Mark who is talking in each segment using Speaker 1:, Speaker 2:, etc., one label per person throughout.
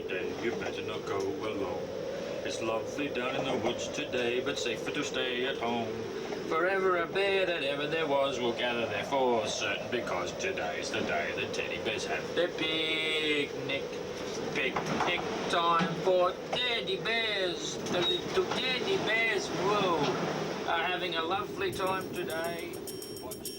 Speaker 1: today. You better not go alone. It's lovely down in the woods today, but safer to stay at home. Forever a bear that ever there was will gather there for certain, because today's the day the teddy bears have their picnic. Picnic time for teddy bears. The little teddy bears, whoa, are having a lovely time today. Watch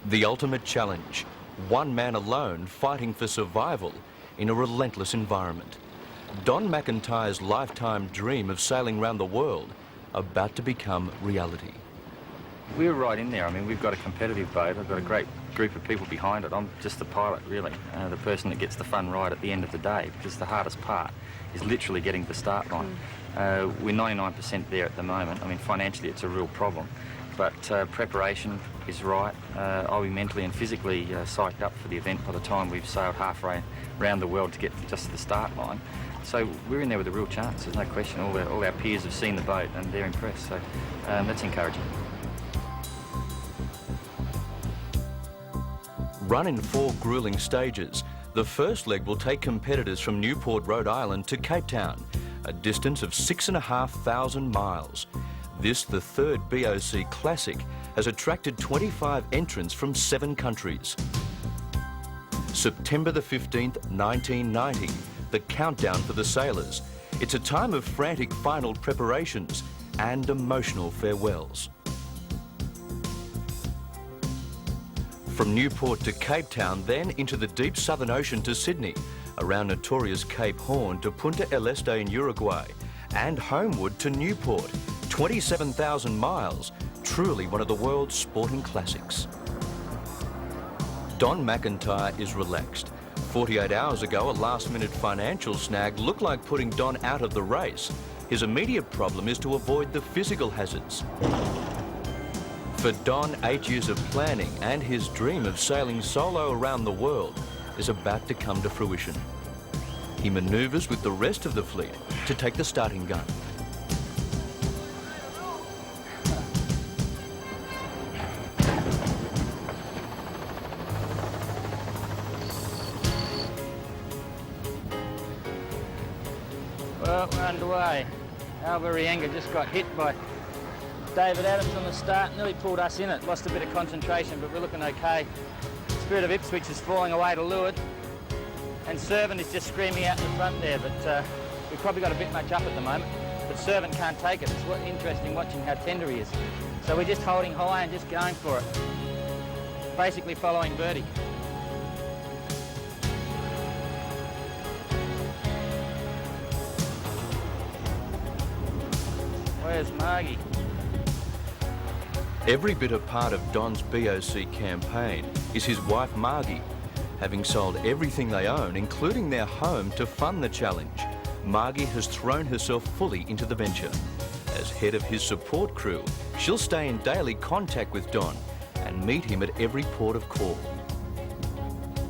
Speaker 2: The ultimate challenge, one man alone fighting for survival in a relentless environment. Don McIntyre's lifetime dream of sailing around the world about to become reality.
Speaker 3: We're right in there. I mean, we've got a competitive boat. I've got a great group of people behind it. I'm just the pilot, really, the person that gets the fun ride at the end of the day, because the hardest part is literally getting to the start line. We're 99% there at the moment. I mean, financially, it's a real problem. But preparation is right. I'll be mentally and physically psyched up for the event by the time we've sailed halfway around the world to get just to the start line. So we're in there with a real chance, there's no question. All our peers have seen the boat and they're impressed, so that's encouraging.
Speaker 2: Run in 4 grueling stages, the first leg will take competitors from Newport, Rhode Island to Cape Town, a distance of 6,500 miles. This, the third BOC Classic, has attracted 25 entrants from 7 countries. September the 15th, 1990, the countdown for the sailors. It's a time of frantic final preparations and emotional farewells. From Newport to Cape Town, then into the deep Southern Ocean to Sydney, around notorious Cape Horn to Punta del Este in Uruguay, and homeward to Newport, 27,000 miles, truly one of the world's sporting classics. Don McIntyre is relaxed. 48 hours ago, a last-minute financial snag looked like putting Don out of the race. His immediate problem is to avoid the physical hazards. For Don, 8 years of planning and his dream of sailing solo around the world is about to come to fruition. He manoeuvres with the rest of the fleet to take the starting gun.
Speaker 4: Well, we're underway. Alberienga just got hit by David Adams on the start, nearly pulled us in it, lost a bit of concentration, but we're looking okay. Spirit of Ipswich is falling away to leeward, and Servant is just screaming out in the front there, but we've probably got a bit much up at the moment, but Servant can't take it. It's interesting watching how tender he is. So we're just holding high and just going for it, basically following Birdie. Where's Margie?
Speaker 2: Every bit a part of Don's BOC campaign is his wife Margie. Having sold everything they own, including their home, to fund the challenge, Margie has thrown herself fully into the venture. As head of his support crew, she'll stay in daily contact with Don and meet him at every port of call.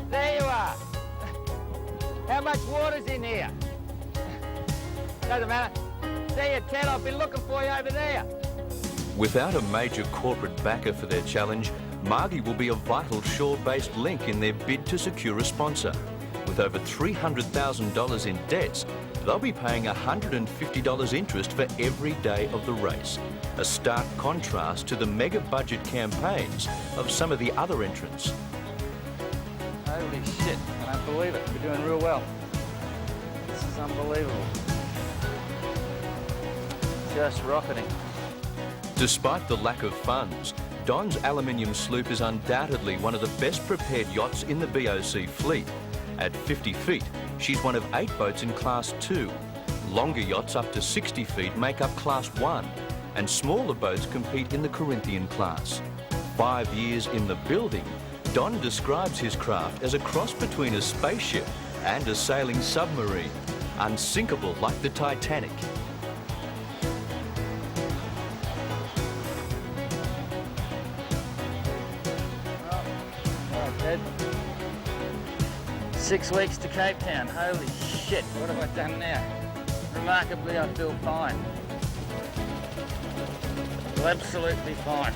Speaker 4: There you are. How much water's in here? Doesn't matter. See you, Ted. I've been looking for you over there.
Speaker 2: Without a major corporate backer for their challenge, Margie will be a vital shore-based link in their bid to secure a sponsor. With over $300,000 in debts, they'll be paying $150 interest for every day of the race, a stark contrast to the mega budget campaigns of some of the other entrants.
Speaker 4: Holy shit, I don't believe it. We're doing real well. This is unbelievable. Just rocketing.
Speaker 2: Despite the lack of funds, Don's aluminium sloop is undoubtedly one of the best prepared yachts in the BOC fleet. At 50 feet, she's one of 8 boats in Class 2. Longer yachts up to 60 feet make up Class 1, and smaller boats compete in the Corinthian class. 5 years in the building, Don describes his craft as a cross between a spaceship and a sailing submarine, unsinkable like the Titanic.
Speaker 4: Ted. 6 weeks to Cape Town. Holy shit, what have I done now? Remarkably, I feel fine. Feel absolutely fine.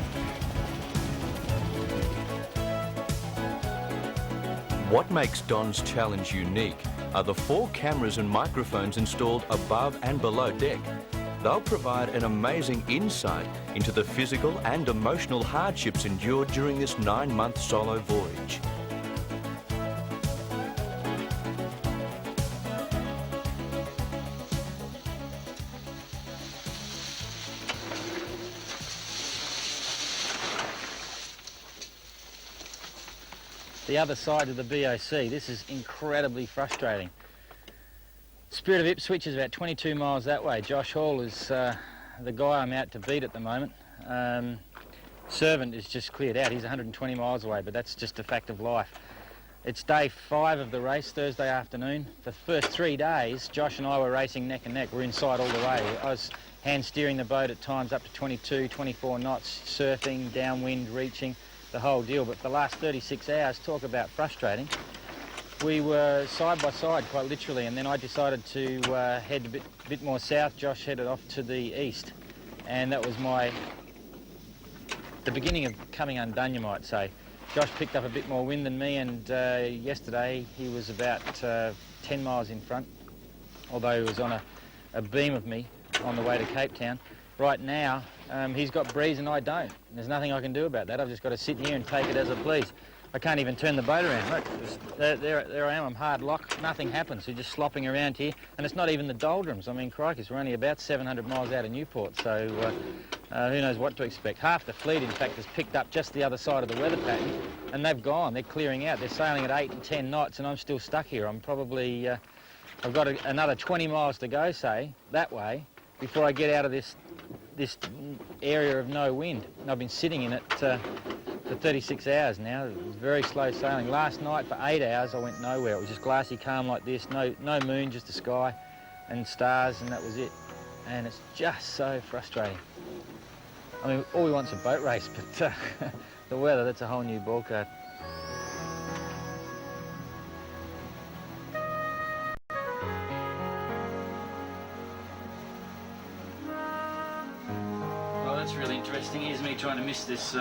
Speaker 2: What makes Don's challenge unique are the 4 cameras and microphones installed above and below deck. They'll provide an amazing insight into the physical and emotional hardships endured during this 9-month solo voyage.
Speaker 4: The other side of the BOC, this is incredibly frustrating. Spirit of Ipswich is about 22 miles that way. Josh Hall is the guy I'm out to beat at the moment. Servant is just cleared out. He's 120 miles away, but that's just a fact of life. It's day 5 of the race, Thursday afternoon. The first 3 days, Josh and I were racing neck and neck. We're inside all the way. I was hand steering the boat at times up to 22, 24 knots, surfing, downwind, reaching, the whole deal. But for the last 36 hours, talk about frustrating. We were side by side, quite literally, and then I decided to head a bit more south. Josh headed off to the east, and that was the beginning of coming undone, you might say. Josh picked up a bit more wind than me, and yesterday he was about 10 miles in front, although he was on a beam of me on the way to Cape Town. Right now, he's got breeze and I don't. There's nothing I can do about that. I've just got to sit here and take it as I please. I can't even turn the boat around. Look, there I am, I'm hard locked. Nothing happens. You're just slopping around here. And it's not even the doldrums. I mean, crikey, we're only about 700 miles out of Newport, so who knows what to expect. Half the fleet, in fact, has picked up just the other side of the weather pattern, and they've gone. They're clearing out. They're sailing at 8 and 10 knots, and I'm still stuck here. I'm probably, I've got another 20 miles to go, say, that way, before I get out of this area of no wind. And I've been sitting in it for 36 hours now. It was very slow sailing. Last night for 8 hours I went nowhere. It was just glassy calm like this, no moon, just the sky and stars, and that was it. And it's just so frustrating. I mean, all we want's a boat race, but the weather, that's a whole new ballgame. Well, that's really interesting. Here's me trying to miss this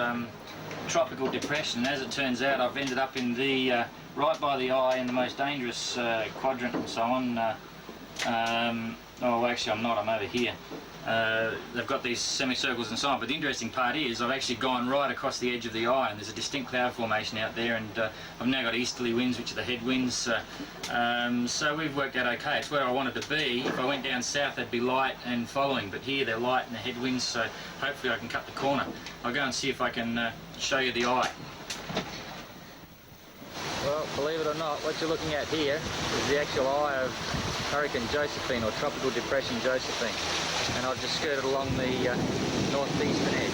Speaker 4: tropical depression. As it turns out, I've ended up in the right by the eye in the most dangerous quadrant and so on. Oh, actually, I'm not. I'm over here. They've got these semicircles and so on, but the interesting part is I've actually gone right across the edge of the eye, and there's a distinct cloud formation out there, and I've now got easterly winds, which are the headwinds. So we've worked out okay. It's where I wanted to be. If I went down south, they'd be light and following, but here they're light and the headwinds, so hopefully I can cut the corner. I'll go and see if I can show you the eye. Well, believe it or not, what you're looking at here is the actual eye of Hurricane Josephine, or Tropical Depression Josephine, and I've just skirted along the northeastern edge.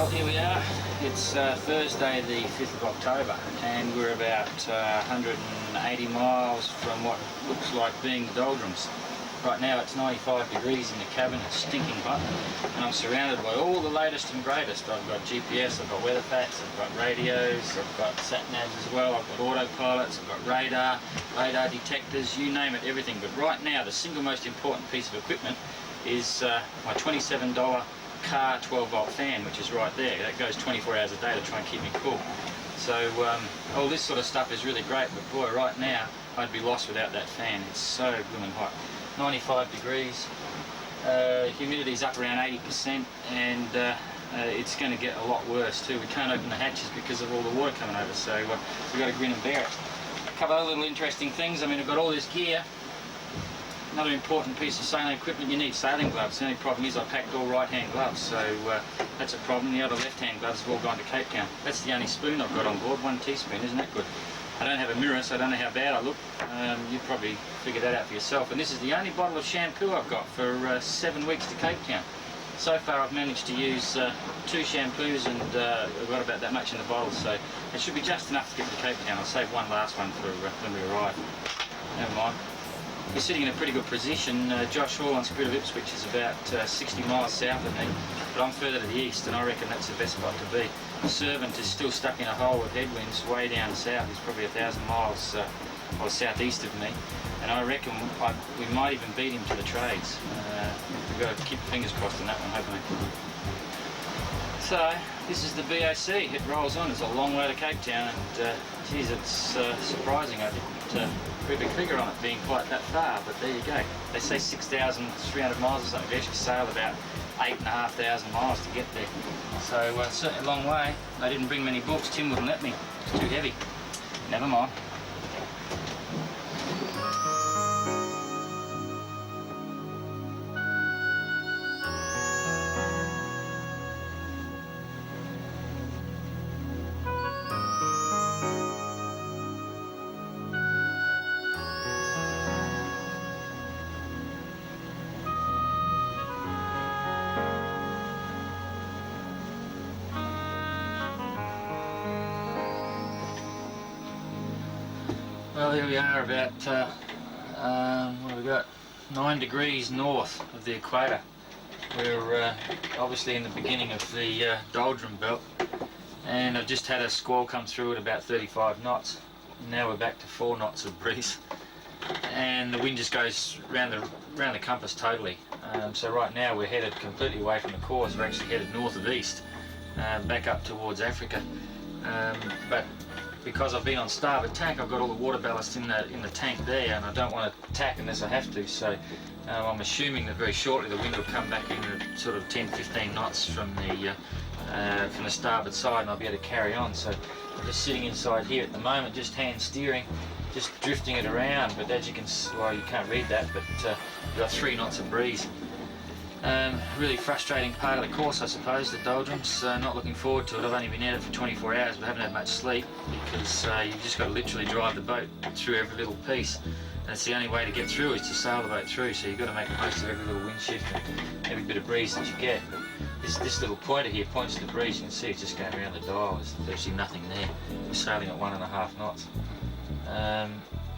Speaker 4: Well, here we are. It's Thursday the 5th of October and we're about 180 miles from what looks like being the doldrums. Right now it's 95 degrees in the cabin, it's stinking hot, and I'm surrounded by all the latest and greatest. I've got GPS, I've got weather packs, I've got radios, I've got sat-navs as well, I've got autopilots, I've got radar detectors, you name it, everything. But right now the single most important piece of equipment is my $27 car 12-volt fan, which is right there. That goes 24 hours a day to try and keep me cool. So all this sort of stuff is really great, but boy, right now I'd be lost without that fan. It's so blooming hot. 95 degrees, humidity's up around 80%, and it's going to get a lot worse too. We can't open the hatches because of all the water coming over, so we've got to grin and bear it. A couple of other little interesting things. I mean, I've got all this gear. Another important piece of sailing equipment, you need sailing gloves. The only problem is I packed all right-hand gloves, so that's a problem. The other left-hand gloves have all gone to Cape Town. That's the only spoon I've got on board, 1 teaspoon, isn't that good? I don't have a mirror, so I don't know how bad I look. You'd probably figure that out for yourself. And this is the only bottle of shampoo I've got for 7 weeks to Cape Town. So far I've managed to use 2 shampoos and I've got about that much in the bottle, so it should be just enough to get to Cape Town. I'll save one last one for when we arrive. Never mind. We're sitting in a pretty good position. Josh Hall on Spirit of Ipswich is about 60 miles south of me, but I'm further to the east, and I reckon that's the best spot to be. The Servant is still stuck in a hole with headwinds way down south. He's probably 1,000 miles or southeast of me, and I reckon we might even beat him to the trades. We've got to keep fingers crossed on that one, haven't we? So this is the BOC. It rolls on. It's a long way to Cape Town, and geez, it's surprising. I didn't put a big figure on it being quite that far, but there you go. They say 6,300 miles or something. We actually sailed about 8,500 miles to get there. So certainly a long way. They didn't bring many books. Tim wouldn't let me. It's too heavy. Never mind. Well, here we are about, what have we got? 9 degrees north of the equator. We're obviously in the beginning of the doldrum belt, and I've just had a squall come through at about 35 knots. Now we're back to 4 knots of breeze, and the wind just goes round the compass totally. So right now we're headed completely away from the course. We're actually headed north of east, back up towards Africa. But because I've been on starboard tack, I've got all the water ballast in the tank there, and I don't want to tack unless I have to. So I'm assuming that very shortly the wind will come back in at sort of 10-15 knots from the starboard side, and I'll be able to carry on. So I'm just sitting inside here at the moment, just hand steering, just drifting it around. But as you can, well, you can't read that, but you've got 3 knots of breeze. Really frustrating part of the course, I suppose, the doldrums. Not looking forward to it. I've only been at it for 24 hours, but haven't had much sleep because you've just got to literally drive the boat through every little piece. And it's the only way to get through is to sail the boat through, so you've got to make the most of every little wind shift and every bit of breeze that you get. But this little pointer here points to the breeze. You can see it's just going around the dial. There's actually nothing there. We're sailing at 1.5 knots.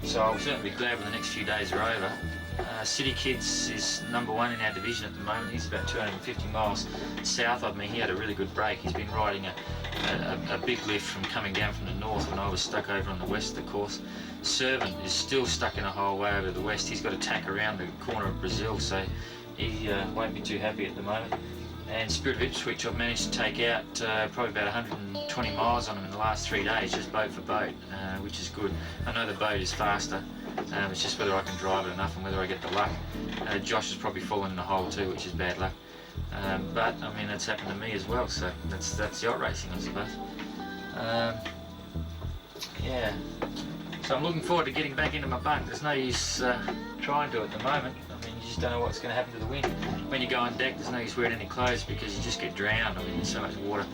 Speaker 4: So I'll certainly be glad when the next few days are over. City Kids is #1 in our division at the moment. He's about 250 miles south of me. He had a really good break. He's been riding a big lift from coming down from the north when I was stuck over on the west of the course. Servant is still stuck in a hole way over the west. He's got to tack around the corner of Brazil, so he won't be too happy at the moment. And Spirit of Ipswich, I've managed to take out probably about 120 miles on him in the last 3 days, just boat for boat, which is good. I know the boat is faster. It's just whether I can drive it enough and whether I get the luck. Josh has probably fallen in a hole too, which is bad luck. But I mean, that's happened to me as well, so that's yacht racing, I suppose. Yeah. So I'm looking forward to getting back into my bunk. There's no use trying to at the moment. I mean, you just don't know what's going to happen to the wind. When you go on deck, there's no use wearing any clothes because you just get drowned. I mean, there's so much water.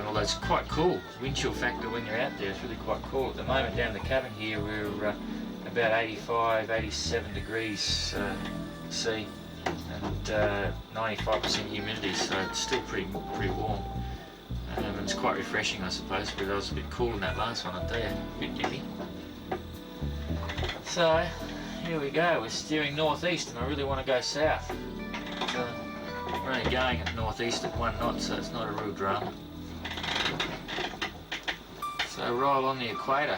Speaker 4: Although it's quite cool. Wind chill factor when you're out there, it's really quite cool. At the moment down in the cabin here, we're about 85, 87 degrees C and 95% humidity, so it's still pretty warm.
Speaker 1: It's quite refreshing, I suppose, because I was a bit cool in that last one, I tell you, a bit nippy. So, here we go, we're steering northeast and I really want to go south. We're only going at northeast at 1 knot, so it's not a real drama. So roll on the equator.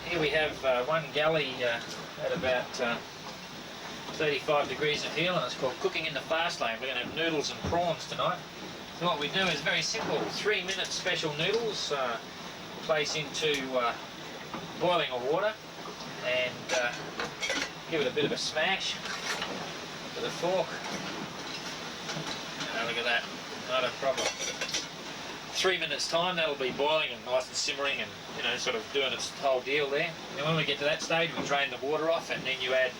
Speaker 1: Here we have one galley at about 35 degrees of heel, and it's called Cooking in the Fast Lane. We're going to have noodles and prawns tonight. So what we do is very simple, 3-minute special noodles, place into boiling water and give it a bit of a smash with a fork. Look at that, not a problem. 3 minutes time, that'll be boiling and nice and simmering and, you know, sort of doing its whole deal there. And when we get to that stage, we drain the water off, and then you add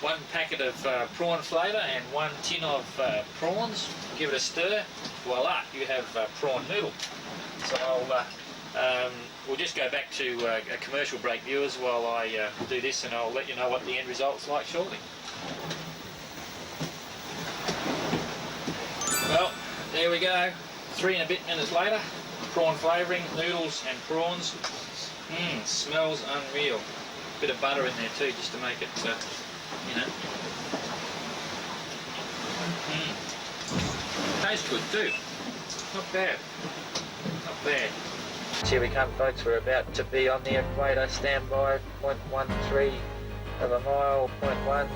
Speaker 1: 1 packet of prawn flavour and 1 tin of prawns. Give it a stir. Voila, you have prawn noodle. So we'll just go back to a commercial break, viewers, while I do this, and I'll let you know what the end result's like shortly. Well, there we go. 3 and a bit minutes later, prawn flavouring, noodles and prawns. Smells unreal. Bit of butter in there too, just to make it, you know. Tastes good too. Not bad. Not bad. Here we come, folks. We're about to be on the equator. Stand by. 0.13 of a mile. 0.1,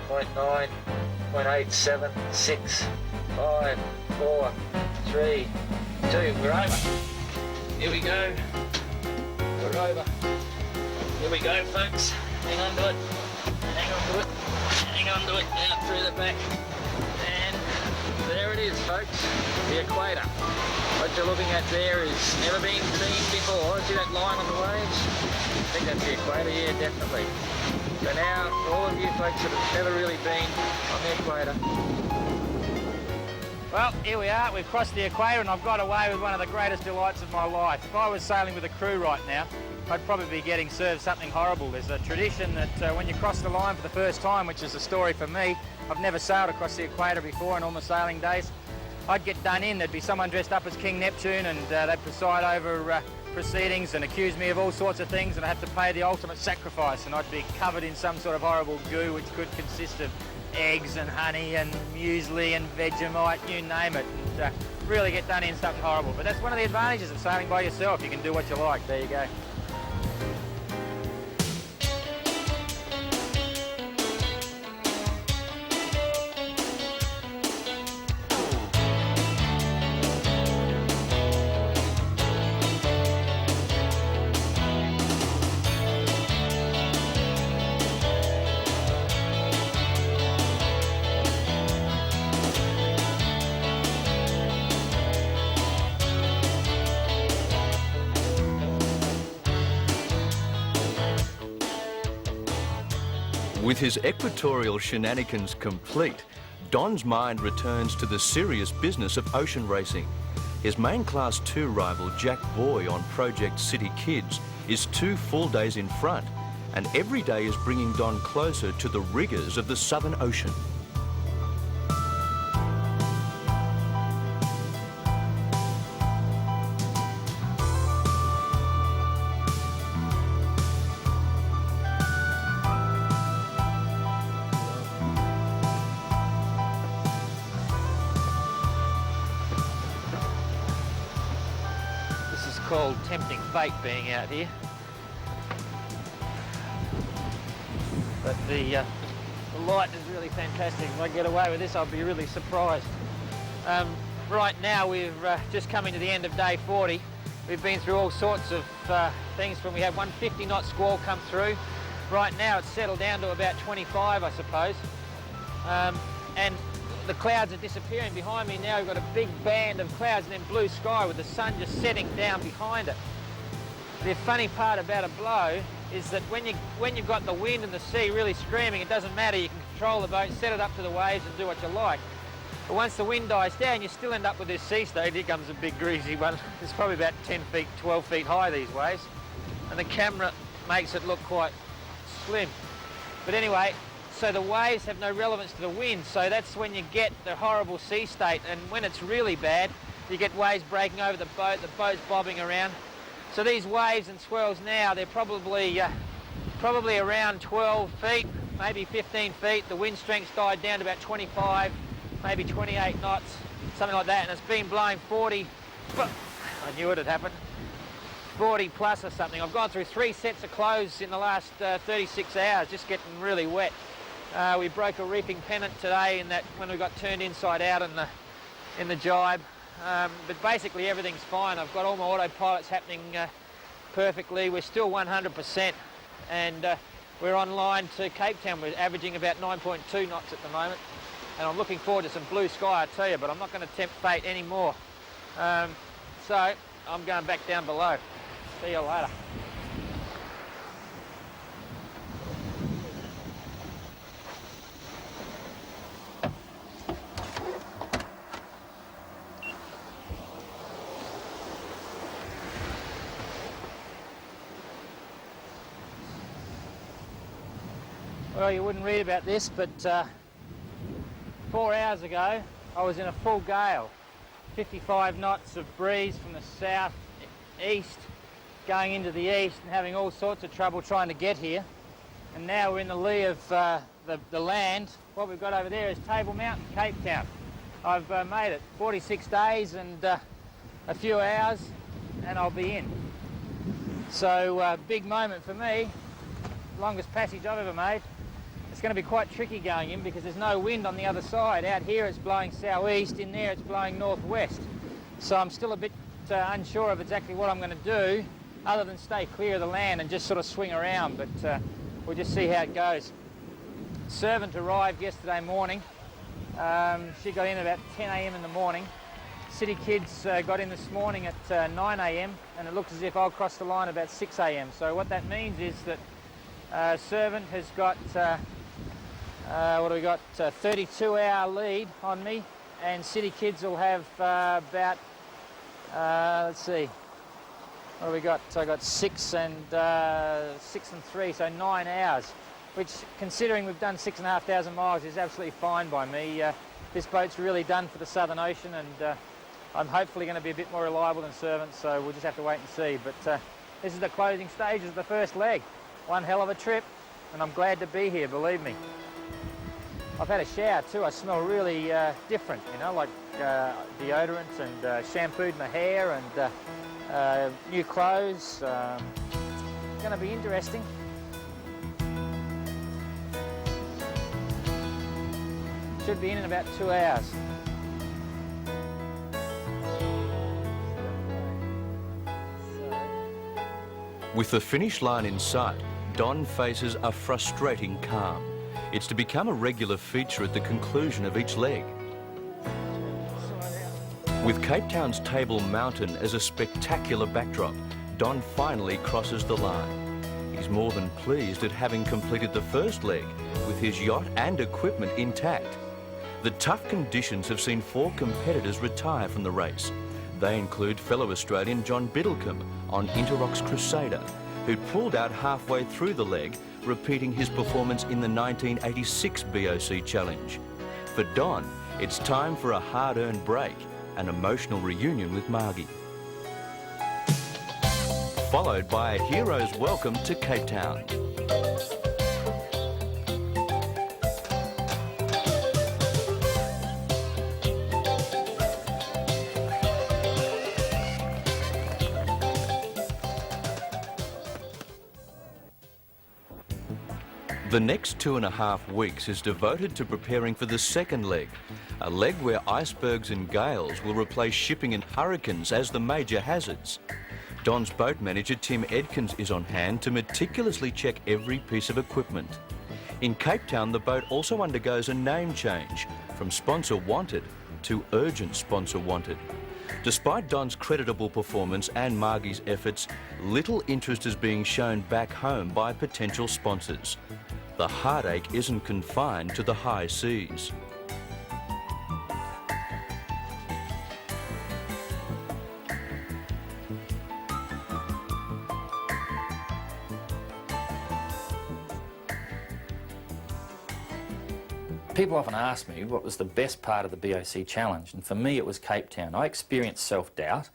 Speaker 1: 0.9, 0.8, 6, 5, 4, 3, 2. We're over. Here we go. We're over. Here we go, folks. Hang on to it. Hang on to it. Hang on to it. Out through the back. And there it is, folks. The equator. What you're looking at there is never been seen before. See that line on the waves? I think that's the equator. Yeah, definitely. So now, for all of you folks that have never really been on the equator. Well, here we are. We've crossed the equator and I've got away with one of the greatest delights of my life. If I was sailing with a crew right now, I'd probably be getting served something horrible. There's a tradition that when you cross the line for the first time, which is a story for me, I've never sailed across the equator before in all my sailing days, I'd get done in. There'd be someone dressed up as King Neptune and they'd preside over proceedings and accuse me of all sorts of things, and I'd have to pay the ultimate sacrifice, and I'd be covered in some sort of horrible goo which could consist of eggs and honey and muesli and Vegemite, you name it, and really get done in something horrible. But that's one of the advantages of sailing by yourself. You can do what you like. There you go.
Speaker 2: With his equatorial shenanigans complete, Don's mind returns to the serious business of ocean racing. His main Class 2 rival, Jack Boy on Project City Kids, is 2 full days in front, and every day is bringing Don closer to the rigours of the Southern Ocean.
Speaker 4: Called tempting fate being out here. But the light is really fantastic. If I get away with this, I'll be really surprised. Right now, we've just coming to the end of day 40. We've been through all sorts of things. When we had 150 knot squall come through. Right now, it's settled down to about 25, I suppose. And the clouds are disappearing behind me now. We've got a big band of clouds and then blue sky with the sun just setting down behind it. The funny part about a blow is that when you've got the wind and the sea really screaming, it doesn't matter. You can control the boat, set it up to the waves and do what you like. But once the wind dies down, you still end up with this sea stage. Here comes a big greasy one. It's probably about 10 feet, 12 feet high, these waves. And the camera makes it look quite slim. But anyway, so the waves have no relevance to the wind. So that's when you get the horrible sea state. And when it's really bad, you get waves breaking over the boat's bobbing around. So these waves and swirls now, they're probably around 12 feet, maybe 15 feet. The wind strength's died down to about 25, maybe 28 knots, something like that. And it's been blowing 40, I knew it had happened, 40 plus or something. I've gone through 3 sets of clothes in the last 36 hours, just getting really wet. We broke a reefing pennant today in that when we got turned inside out in the jibe. But basically everything's fine. I've got all my autopilots happening perfectly. We're still 100% and we're on line to Cape Town. We're averaging about 9.2 knots at the moment and I'm looking forward to some blue sky, I tell you, but I'm not going to tempt fate anymore. So I'm going back down below. See you later. Well, you wouldn't read about this, but 4 hours ago I was in a full gale, 55 knots of breeze from the south east going into the east and having all sorts of trouble trying to get here. And now we're in the lee of the land. What we've got over there is Table Mountain, Cape Town. I've made it 46 days and a few hours and I'll be in. So big moment for me, longest passage I've ever made. It's going to be quite tricky going in because there's no wind on the other side. Out here it's blowing southeast, in there it's blowing northwest. So I'm still a bit unsure of exactly what I'm going to do other than stay clear of the land and just sort of swing around, but we'll just see how it goes. Servant arrived yesterday morning. She got in about 10 a.m. in the morning. City kids got in this morning at 9 a.m. and it looks as if I'll cross the line about 6 a.m. So what that means is that Servant has got, what do we got, 32-hour lead on me, and City Kids will have about, let's see, what do we got? So I got 6 and 3, so 9 hours, which, considering we've done 6,500 miles, is absolutely fine by me. This boat's really done for the Southern Ocean, and I'm hopefully going to be a bit more reliable than Servant, so we'll just have to wait and see. But this is the closing stages of the first leg. One hell of a trip, and I'm glad to be here, believe me. I've had a shower too. I smell really different, you know, like deodorants, and shampooed my hair, and new clothes. It's going to be interesting. Should be in about 2 hours.
Speaker 2: With the finish line in sight, Don faces a frustrating calm. It's to become a regular feature at the conclusion of each leg. With Cape Town's Table Mountain as a spectacular backdrop, Don finally crosses the line. He's more than pleased at having completed the first leg with his yacht and equipment intact. The tough conditions have seen 4 competitors retire from the race. They include fellow Australian John Biddlecombe on Interrock's Crusader, who pulled out halfway through the leg, repeating his performance in the 1986 BOC Challenge. For Don, it's time for a hard-earned break, an emotional reunion with Margie. Followed by a hero's welcome to Cape Town. The next 2.5 weeks is devoted to preparing for the second leg, a leg where icebergs and gales will replace shipping and hurricanes as the major hazards. Don's boat manager Tim Edkins is on hand to meticulously check every piece of equipment. In Cape Town, the boat also undergoes a name change from Sponsor Wanted to Urgent Sponsor Wanted. Despite Don's creditable performance and Margie's efforts, little interest is being shown back home by potential sponsors. The heartache isn't confined to the high seas.
Speaker 3: People often ask me what was the best part of the BOC challenge, and for me it was Cape Town. I experienced self-doubt,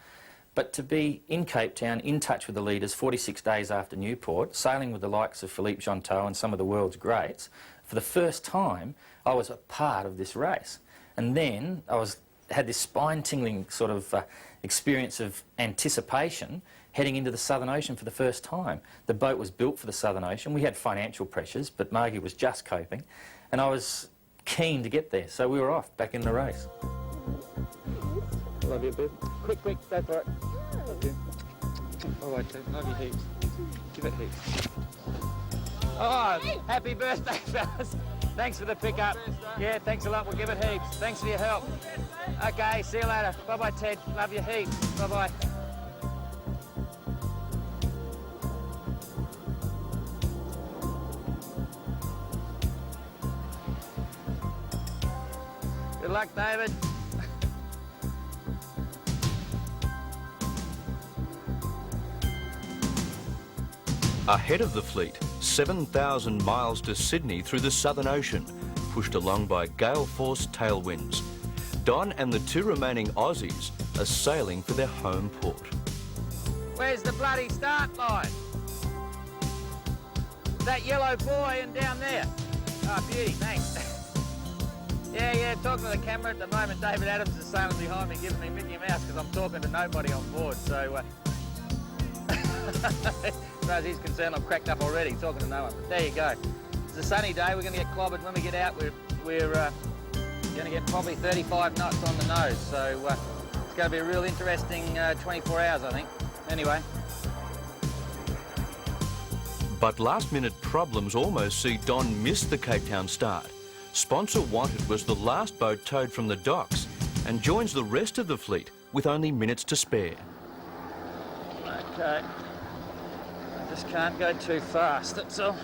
Speaker 3: but to be in Cape Town, in touch with the leaders 46 days after Newport, sailing with the likes of Philippe Jonteau and some of the world's greats, for the first time I was a part of this race. And then I had this spine-tingling sort of experience of anticipation heading into the Southern Ocean for the first time. The boat was built for the Southern Ocean. We had financial pressures, but Margie was just coping, and I was keen to get there, so we were off, back in the race.
Speaker 4: Love you, babe. Quick, go for it. Love you. All right, Tim. Love you heaps. Give it heaps. Oh, happy birthday, fellas. Thanks for the pickup. Yeah, thanks a lot. We'll give it heaps. Thanks for your help. Okay, see you later. Bye-bye, Ted. Love you heaps. Bye-bye. Good luck, David.
Speaker 2: Ahead of the fleet, 7,000 miles to Sydney through the Southern Ocean, pushed along by gale-force tailwinds. Don and the two remaining Aussies are sailing for their home port.
Speaker 4: Where's the bloody start line? That yellow buoy and down there. Oh, beauty, thanks. Yeah, talking to the camera at the moment. David Adams is sailing behind me, giving me Mickey Mouse because I'm talking to nobody on board, so... as far as he's concerned, I'm cracked up already, talking to no one. But there you go. It's a sunny day. We're going to get clobbered when we get out. We're going to get probably 35 knots on the nose, so it's going to be a real interesting 24 hours, I think. Anyway.
Speaker 2: But last-minute problems almost see Don miss the Cape Town start. Sponsor Wanted was the last boat towed from the docks and joins the rest of the fleet with only minutes to spare.
Speaker 4: Okay. I just can't go too fast, that's all.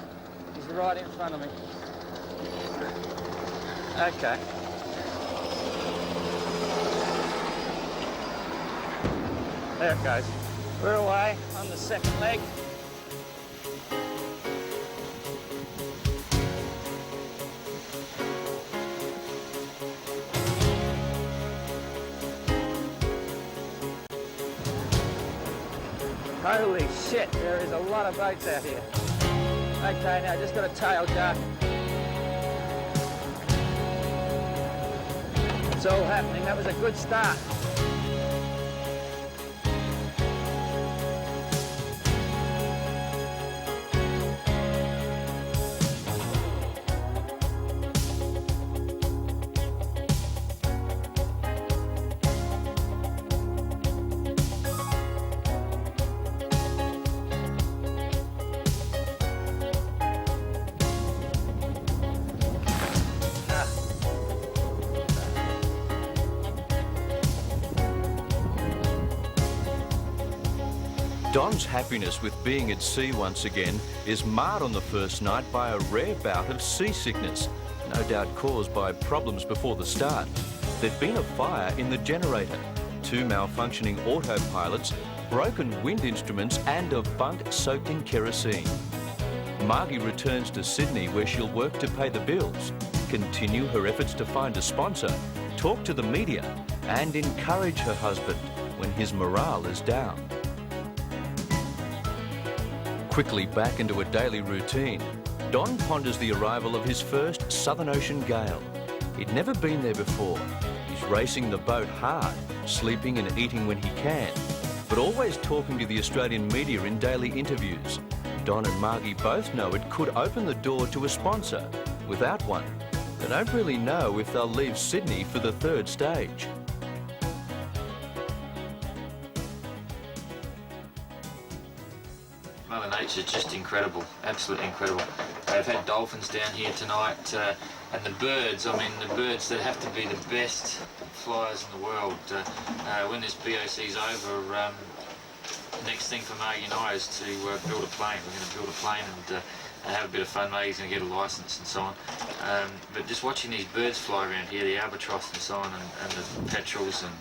Speaker 4: He's right in front of me. Okay. There it goes. We're away on the second leg. Holy shit, there is a lot of boats out here. Okay, now just got a tail jar. It's all happening. That was a good start.
Speaker 2: Don's happiness with being at sea once again is marred on the first night by a rare bout of seasickness, no doubt caused by problems before the start. There'd been a fire in the generator, 2 malfunctioning autopilots, broken wind instruments and a bunt soaked in kerosene. Margie returns to Sydney where she'll work to pay the bills, continue her efforts to find a sponsor, talk to the media and encourage her husband when his morale is down. Quickly back into a daily routine, Don ponders the arrival of his first Southern Ocean gale. He'd never been there before. He's racing the boat hard, sleeping and eating when he can, but always talking to the Australian media in daily interviews. Don and Margie both know it could open the door to a sponsor. Without one, they don't really know if they'll leave Sydney for the third stage.
Speaker 1: Mother Nature's just incredible, absolutely incredible. They've had dolphins down here tonight, and the birds, I mean the birds that have to be the best flyers in the world. When this BOC's over, the next thing for Margie and I is to build a plane. We're going to build a plane and have a bit of fun. Margie's going to get a licence and so on. But just watching these birds fly around here, the albatross and so on, and the petrels and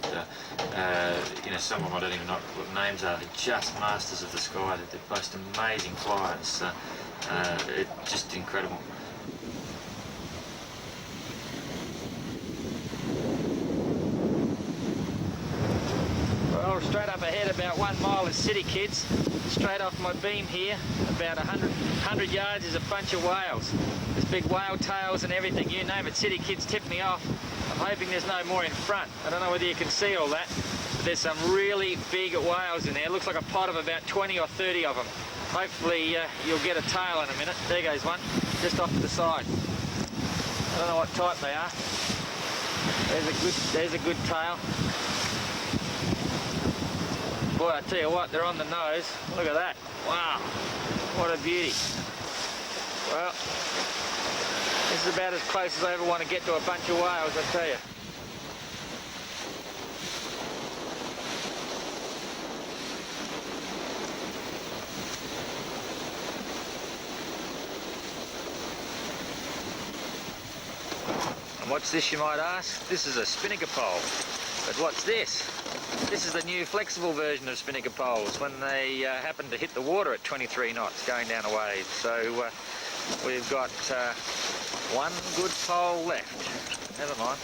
Speaker 1: you know, some of them I don't even know what the names are. They're just masters of the sky. They're the most amazing flyers. It's just incredible.
Speaker 4: Well, straight up ahead, about 1 mile is City Kids. Straight off my beam here, about 100 yards is a bunch of whales. There's big whale tails and everything, you name it. City Kids tipped me off. I'm hoping there's no more in front. I don't know whether you can see all that, but there's some really big whales in there. It looks like a pot of about 20 or 30 of them. Hopefully you'll get a tail in a minute. There goes one, just off to the side. I don't know what type they are. There's a good tail. Boy, I tell you what, they're on the nose. Look at that. Wow, what a beauty. Well, this is about as close as I ever want to get to a bunch of whales, I tell you. And what's this, you might ask? This is a spinnaker pole. But what's this? This is the new flexible version of spinnaker poles when they happen to hit the water at 23 knots going down a wave. So we've got one good pole left. Never mind.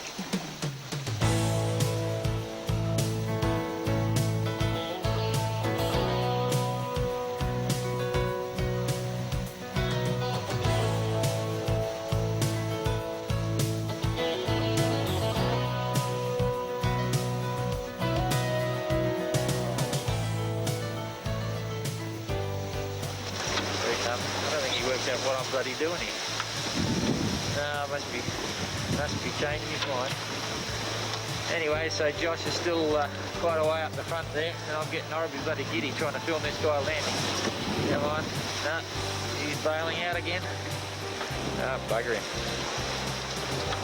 Speaker 4: What I'm bloody doing here. No, must be changing his mind. Anyway, so Josh is still quite a way up the front there, and I'm getting horribly bloody giddy trying to film this guy landing. Come on. No, he's bailing out again. Oh, bugger him.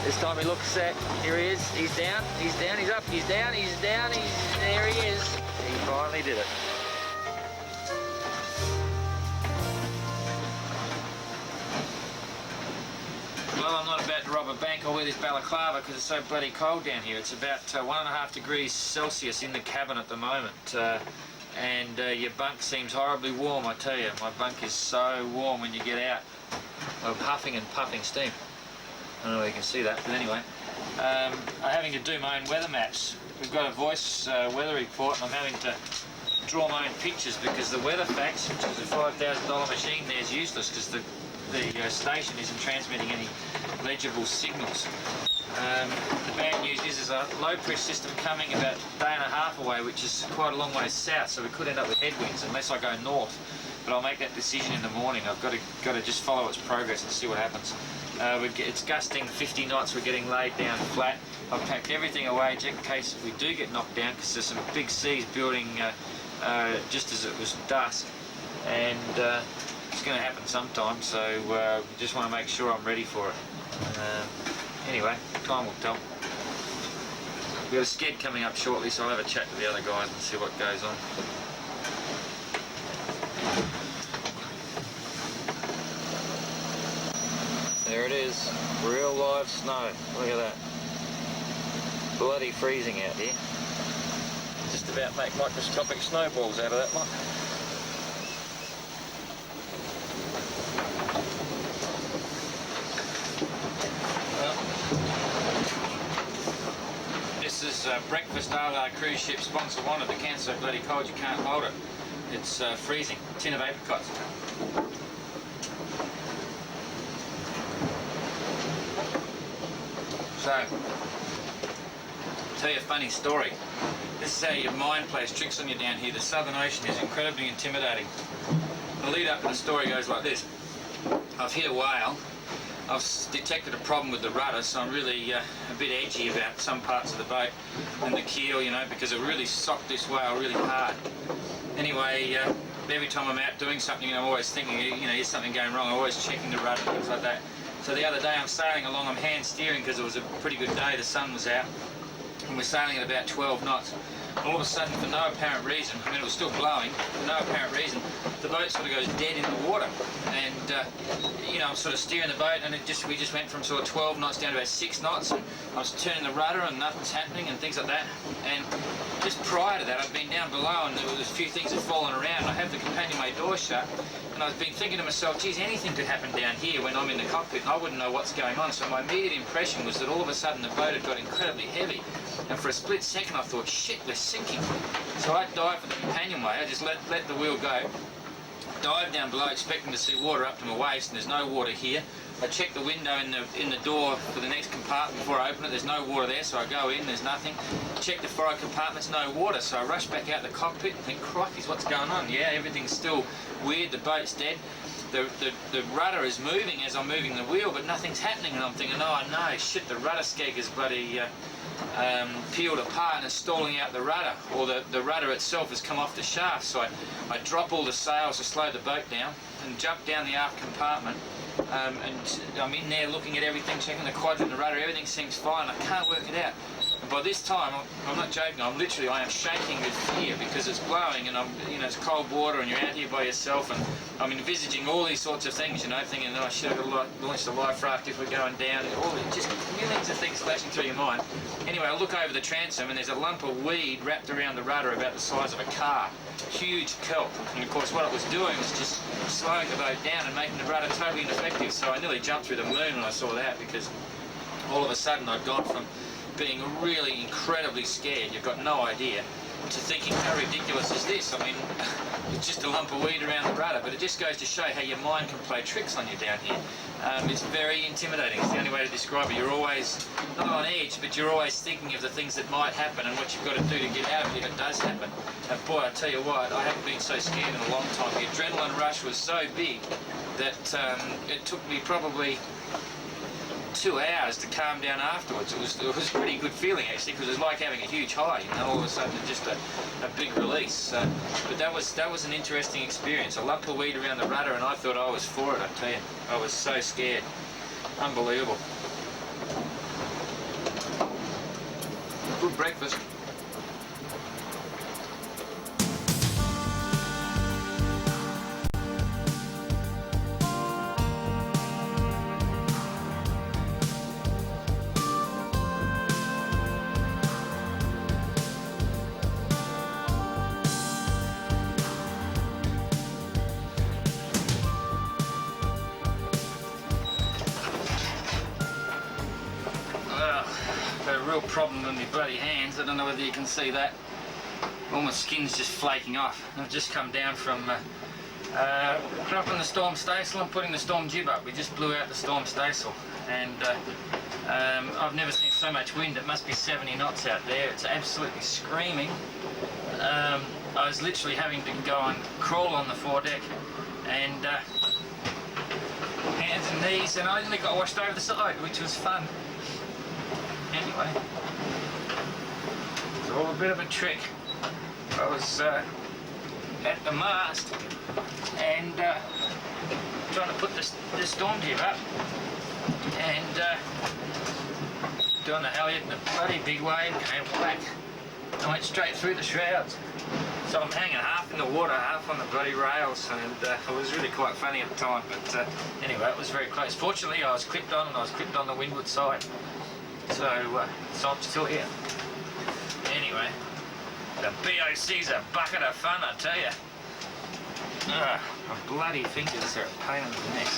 Speaker 4: This time he looks set. Here he is. He's down. He's down. He's up. He's down. He's down. There he is. He finally did it. Well, I'm not about to rob a bank or wear this balaclava because it's so bloody cold down here. It's about 1.5 degrees Celsius in the cabin at the moment. And your bunk seems horribly warm, I tell you. My bunk is so warm when you get out. I'm huffing and puffing steam. I don't know if you can see that, but anyway. I'm having to do my own weather maps. We've got a voice weather report, and I'm having to draw my own pictures because the weather facts, which is a $5,000 machine there, is useless because the station isn't transmitting any legible signals. The bad news is there's a low pressure system coming about a day and a half away, which is quite a long way south, so we could end up with headwinds unless I go north. But I'll make that decision in the morning. I've got to just follow its progress and see what happens. It's gusting 50 knots. We're getting laid down flat. I've packed everything away just in case we do get knocked down, because there's some big seas building just as it was dusk, and it's going to happen sometime. So just want to make sure I'm ready for it. Anyway, time will tell. We've got a sked coming up shortly, so I'll have a chat to the other guys and see what goes on. There it is, real live snow. Look at that. Bloody freezing out here. Just about make microscopic snowballs out of that one. This is breakfast a la cruise ship sponsor wanted. The can's so bloody cold you can't hold it. It's freezing. A tin of apricots. So, I'll tell you a funny story. This is how your mind plays tricks on you down here. The Southern Ocean is incredibly intimidating.
Speaker 1: The lead up to the story goes like this. I've hit a whale. I've detected a problem with the rudder, so I'm really a bit edgy about some parts of the boat and the keel, you know, because it really socked this whale really hard. Anyway, every time I'm out doing something, I'm always thinking, you know, is something going wrong? I'm always checking the rudder, things like that. So the other day I'm sailing along, I'm hand steering because it was a pretty good day, the sun was out, and we're sailing at about 12 knots. All of a sudden, for no apparent reason, I mean, it was still blowing, for no apparent reason, the boat sort of goes dead in the water. And, you know, I'm sort of steering the boat, and we just went from sort of 12 knots down to about 6 knots, and I was turning the rudder and nothing's happening and things like that. And just prior to that, I'd been down below and there was a few things had fallen around. I have the companionway door shut, and I've been thinking to myself, geez, anything could happen down here when I'm in the cockpit and I wouldn't know what's going on. So my immediate impression was that all of a sudden the boat had got incredibly heavy. And for a split second I thought, shit, we're sinking. So I dived for the companionway, I just let the wheel go, dived down below expecting to see water up to my waist, and there's no water here. I check the window in the door for the next compartment before I open it. There's no water there, so I go in, there's nothing. Check the forward compartments, no water. So I rush back out the cockpit and think, crikey, what's going on? Yeah, everything's still weird, the boat's dead. The rudder is moving as I'm moving the wheel, but nothing's happening, and I'm thinking, oh no, shit, the rudder skeg is bloody peeled apart and it's stalling out the rudder, or the rudder itself has come off the shaft. So I drop all the sails to slow the boat down and jump down the aft compartment, and I'm in there looking at everything, checking the quadrant, the rudder, everything seems fine. I can't work it out. And by this time, I'm not joking, I am shaking with fear because it's blowing and it's cold water and you're out here by yourself, and I'm envisaging all these sorts of things, you know, thinking, oh shit, I've got to launch the life raft if we're going down, just millions of things flashing through your mind. Anyway, I look over the transom and there's a lump of weed wrapped around the rudder about the size of a car. Huge kelp. And of course what it was doing was just slowing the boat down and making the rudder totally ineffective. So I nearly jumped through the moon when I saw that, because all of a sudden I'd gone from being really incredibly scared, you've got no idea, to thinking, how ridiculous is this? I mean, it's just a lump of weed around the rudder, but it just goes to show how your mind can play tricks on you down here. It's very intimidating. It's the only way to describe it. You're always, not on edge, but you're always thinking of the things that might happen and what you've got to do to get out of it if it does happen. And boy, I tell you what, I haven't been so scared in a long time. The adrenaline rush was so big that it took me probably 2 hours to calm down afterwards. It was a pretty good feeling actually, because it was like having a huge high, you know, all of a sudden just a big release. But that was an interesting experience. A lump of weed around the rudder, and I thought I was for it, I tell you. I was so scared. Unbelievable. Good breakfast. Problem with my bloody hands. I don't know whether you can see that. All my skin's just flaking off. I've just come down from cropping the storm staysail and putting the storm jib up. We just blew out the storm staysail, and I've never seen so much wind. It must be 70 knots out there. It's absolutely screaming. I was literally having to go and crawl on the foredeck, and hands and knees, and I nearly got washed over the side, which was fun. Anyway, it's all a bit of a trick. I was at the mast and trying to put the storm jib up, and doing the halyard in a bloody big wave, and whack, I went straight through the shrouds. So I'm hanging half in the water, half on the bloody rails, and it was really quite funny at the time. But anyway, it was very close. Fortunately, I was clipped on, and I was clipped on the windward side. So I'm still here. Anyway, the BOC's a bucket of fun, I tell you. My bloody fingers are a pain in the neck.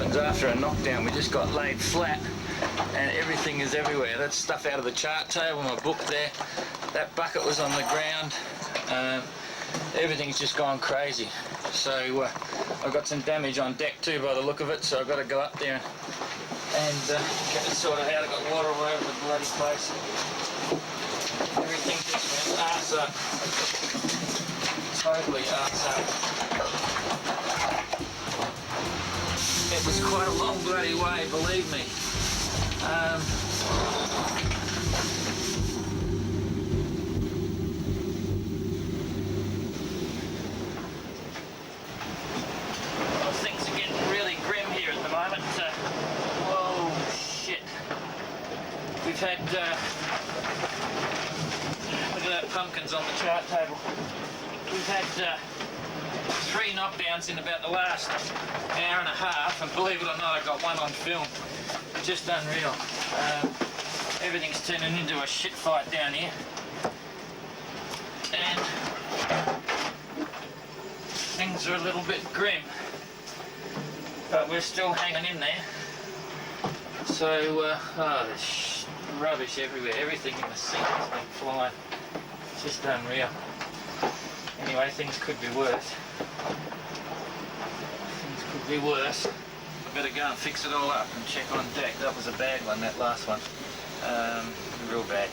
Speaker 4: happens after a knockdown. We just got laid flat and everything is everywhere. That's stuff out of the chart table, my book there. That bucket was on the ground. Everything's just gone crazy. So I've got some damage on deck too by the look of it, so I've got to go up there and get it sorted out. I've got water all over the bloody place. Everything just went arse up. Totally arse up. It was quite a long bloody way, believe me. Things are getting really grim here at the moment. Whoa, shit. We've had, look at that, pumpkins on the chart table. We've had 3 knockdowns in about the last hour and a half, and believe it or not, I got one on film. Just unreal. Everything's turning into a shit fight down here. And things are a little bit grim, but we're still hanging in there. So, there's rubbish everywhere. Everything in the sink has been flying. It's just unreal. Anyway, things could be worse. Things could be worse. I better go and fix it all up and check on deck. That was a bad one, that last one. Real bad.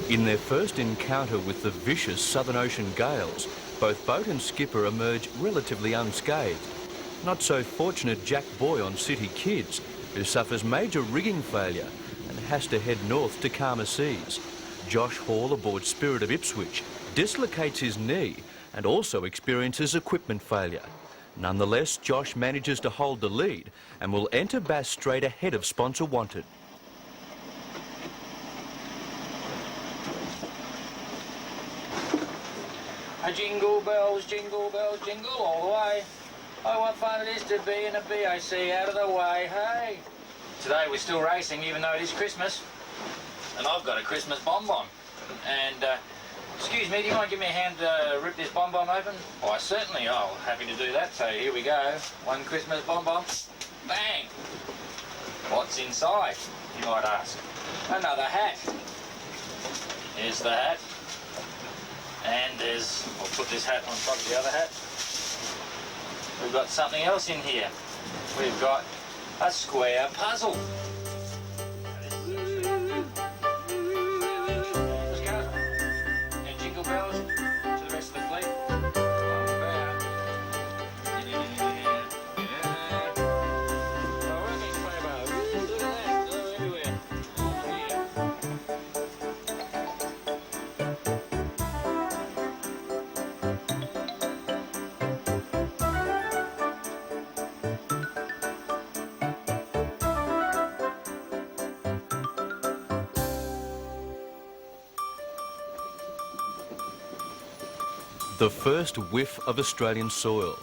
Speaker 2: In their first encounter with the vicious Southern Ocean gales, both boat and skipper emerge relatively unscathed. Not so fortunate Jack Boy on City Kids, who suffers major rigging failure and has to head north to calmer seas. Josh Hall aboard Spirit of Ipswich dislocates his knee and also experiences equipment failure. Nonetheless, Josh manages to hold the lead and will enter Bass Strait ahead of sponsor Wanted.
Speaker 4: Jingle bells, jingle all the way. Oh, what fun it is to be in a BOC out of the way, hey? Today we're still racing, even though it is Christmas. And I've got a Christmas bonbon. And, excuse me, do you mind giving me a hand to rip this bonbon open? Why, certainly, I'm happy to do that. So here we go. One Christmas bonbon. Bang! What's inside, you might ask? Another hat. Here's the hat. And there's, I'll put this hat on top of the other hat. We've got something else in here. We've got a square puzzle. And jingle bells to the rest of the fleet.
Speaker 2: The first whiff of Australian soil.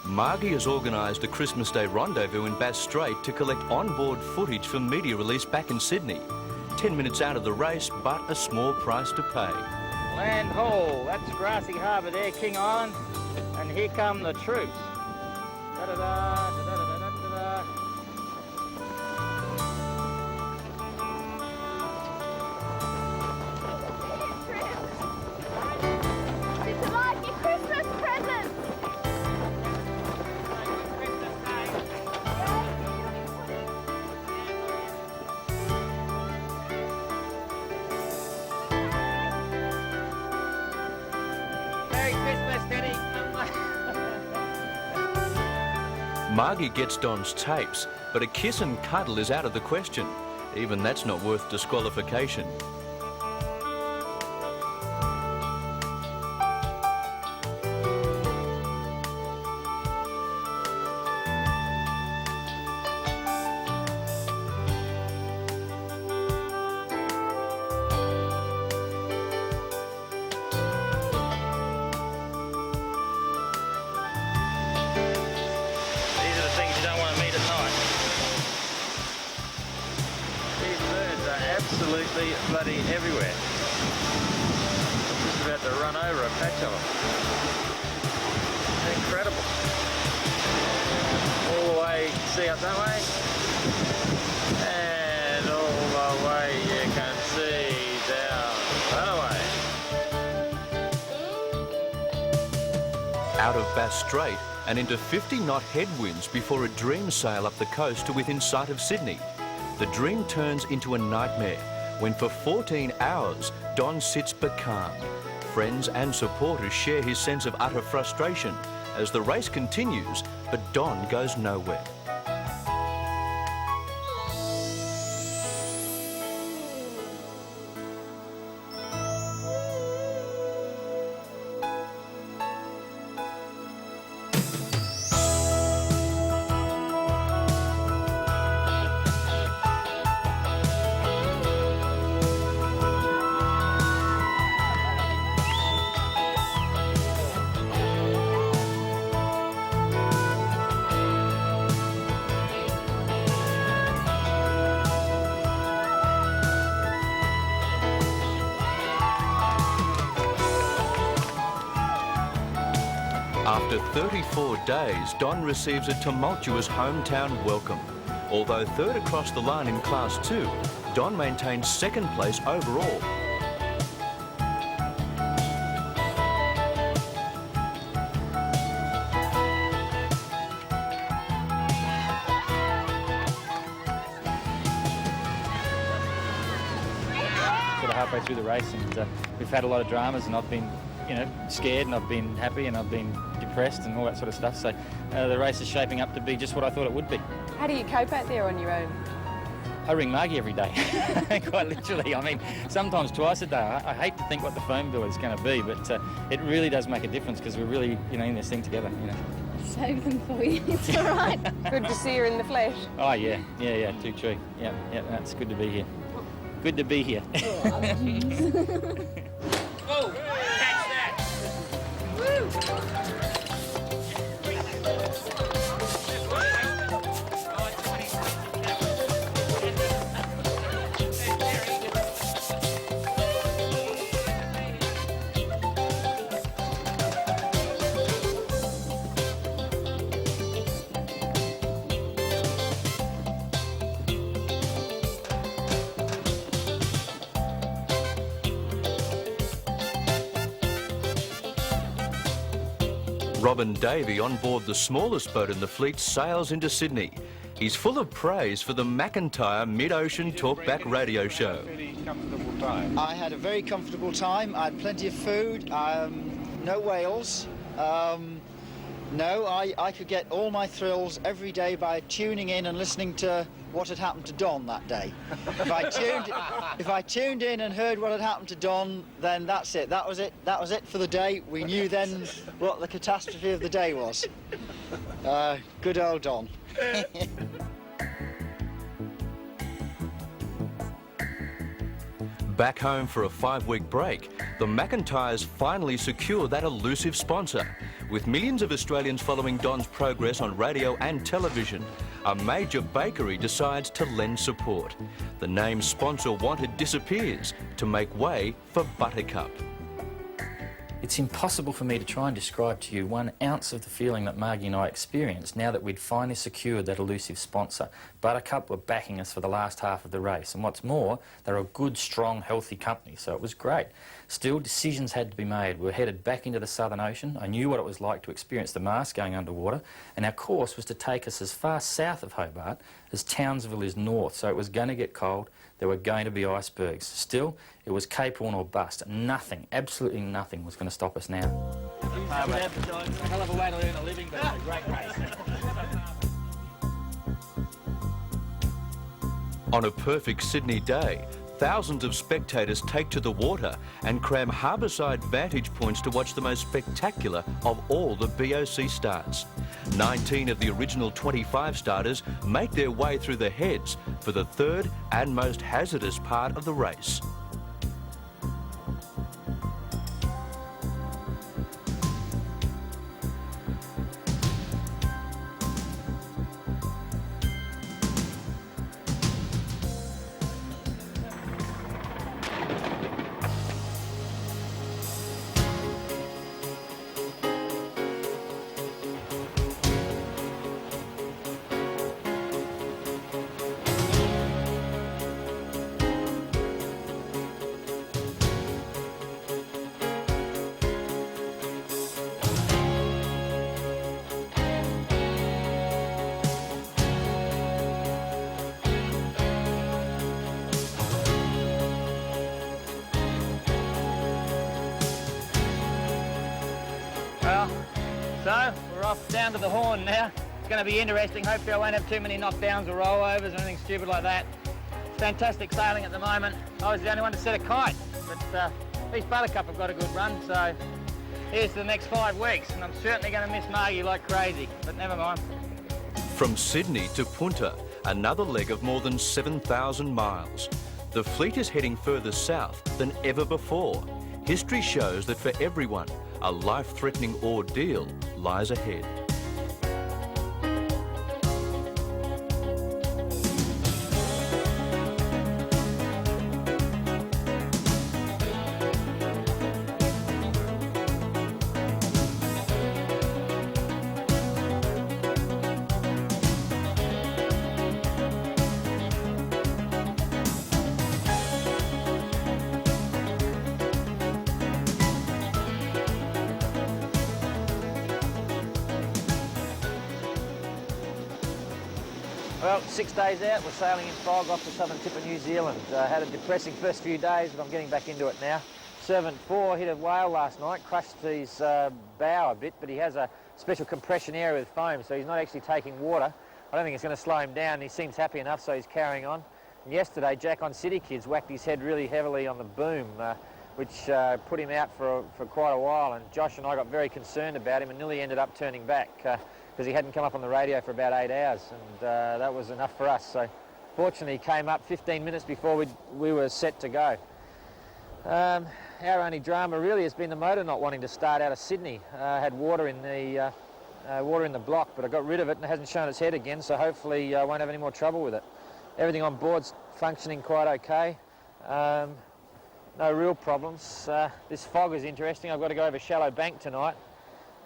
Speaker 2: Margie has organised a Christmas Day rendezvous in Bass Strait to collect onboard footage for media release back in Sydney. 10 minutes out of the race, but a small price to pay.
Speaker 4: Land ho, that's Grassy Harbour there, King Island, and here come the troops. Da-da-da, da-da-da-da-da-da.
Speaker 5: Did you like your Christmas present?
Speaker 4: Merry Christmas, Teddy.
Speaker 2: Margie gets Don's tapes, but a kiss and cuddle is out of the question. Even that's not worth disqualification.
Speaker 4: absolutely bloody everywhere. Just about to run over a patch of them. Incredible. All the way, see up that way? And all the way you can see down that way.
Speaker 2: Out of Bass Strait and into 50-knot headwinds before a dream sail up the coast to within sight of Sydney. The dream turns into a nightmare when for 14 hours Don sits becalmed. Friends and supporters share his sense of utter frustration as the race continues, but Don goes nowhere. After 34 days, Don receives a tumultuous hometown welcome. Although third across the line in Class 2, Don maintains second place overall.
Speaker 4: Sort of halfway through the race, and we've had a lot of dramas, and I've been, you know, scared, and I've been happy, and I've been depressed, and all that sort of stuff. So the race is shaping up to be just what I thought it would be.
Speaker 6: How do you cope out there on your own?
Speaker 4: I ring Margie every day, quite literally. I mean, sometimes twice a day. I hate to think what the phone bill is going to be, but it really does make a difference because we're really, you know, in this thing together, you know.
Speaker 5: Save them for you. It's all right.
Speaker 6: Good to see her in the flesh.
Speaker 4: Oh, yeah, too true. Yeah, it's good to be here. Good to be here.
Speaker 1: Oh, catch that!
Speaker 2: Robin Davey, on board the smallest boat in the fleet, sails into Sydney. He's full of praise for the McIntyre Mid-Ocean Talkback radio show.
Speaker 7: I had a very comfortable time. I had plenty of food, no whales. No, I could get all my thrills every day by tuning in and listening to what had happened to Don that day. If I tuned in and heard what had happened to Don, then that's it. That was it. That was it for the day. We knew then what the catastrophe of the day was. Good old Don.
Speaker 2: Back home for a 5-week break, the McIntyres finally secure that elusive sponsor. With millions of Australians following Don's progress on radio and television, a major bakery decides to lend support. The name sponsor wanted disappears to make way for Buttercup.
Speaker 3: It's impossible for me to try and describe to you 1 ounce of the feeling that Margie and I experienced now that we'd finally secured that elusive sponsor. Buttercup were backing us for the last half of the race, and what's more, they're a good, strong, healthy company, so it was great. Still, decisions had to be made. We were headed back into the Southern Ocean. I knew what it was like to experience the mast going underwater, and our course was to take us as far south of Hobart as Townsville is north, so it was going to get cold. There were going to be icebergs. Still, it was Cape Horn or bust. Nothing, absolutely nothing was going to stop us now.
Speaker 4: A hell of a way to earn a living, but it's a great race.
Speaker 2: On a perfect Sydney day, thousands of spectators take to the water and cram harbourside vantage points to watch the most spectacular of all the BOC starts. 19 of the original 25 starters make their way through the heads for the third and most hazardous part of the race.
Speaker 4: So, we're off down to the Horn now. It's going to be interesting. Hopefully I won't have too many knockdowns or rollovers or anything stupid like that. Fantastic sailing at the moment. I was the only one to set a kite, but East Buttercup have got a good run, so here's to the next 5 weeks, and I'm certainly going to miss Margie like crazy, but never mind.
Speaker 2: From Sydney to Punta, another leg of more than 7,000 miles. The fleet is heading further south than ever before. History shows that for everyone, a life-threatening ordeal lies ahead.
Speaker 4: Well, 6 days out, we're sailing in fog off the southern tip of New Zealand. Had a depressing first few days, but I'm getting back into it now. Servant 4 hit a whale last night, crushed his bow a bit, but he has a special compression area with foam, so he's not actually taking water. I don't think it's going to slow him down. He seems happy enough, so he's carrying on. And yesterday, Jack on City Kids whacked his head really heavily on the boom, which put him out for quite a while, and Josh and I got very concerned about him and nearly ended up turning back. Because he hadn't come up on the radio for about 8 hours, and that was enough for us. So fortunately he came up 15 minutes before we were set to go. Our only drama really has been the motor not wanting to start out of Sydney. Had water in the block, but I got rid of it and it hasn't shown its head again, so hopefully I won't have any more trouble with it. Everything on board's functioning quite okay. No real problems. This fog is interesting. I've got to go over Shallow Bank tonight.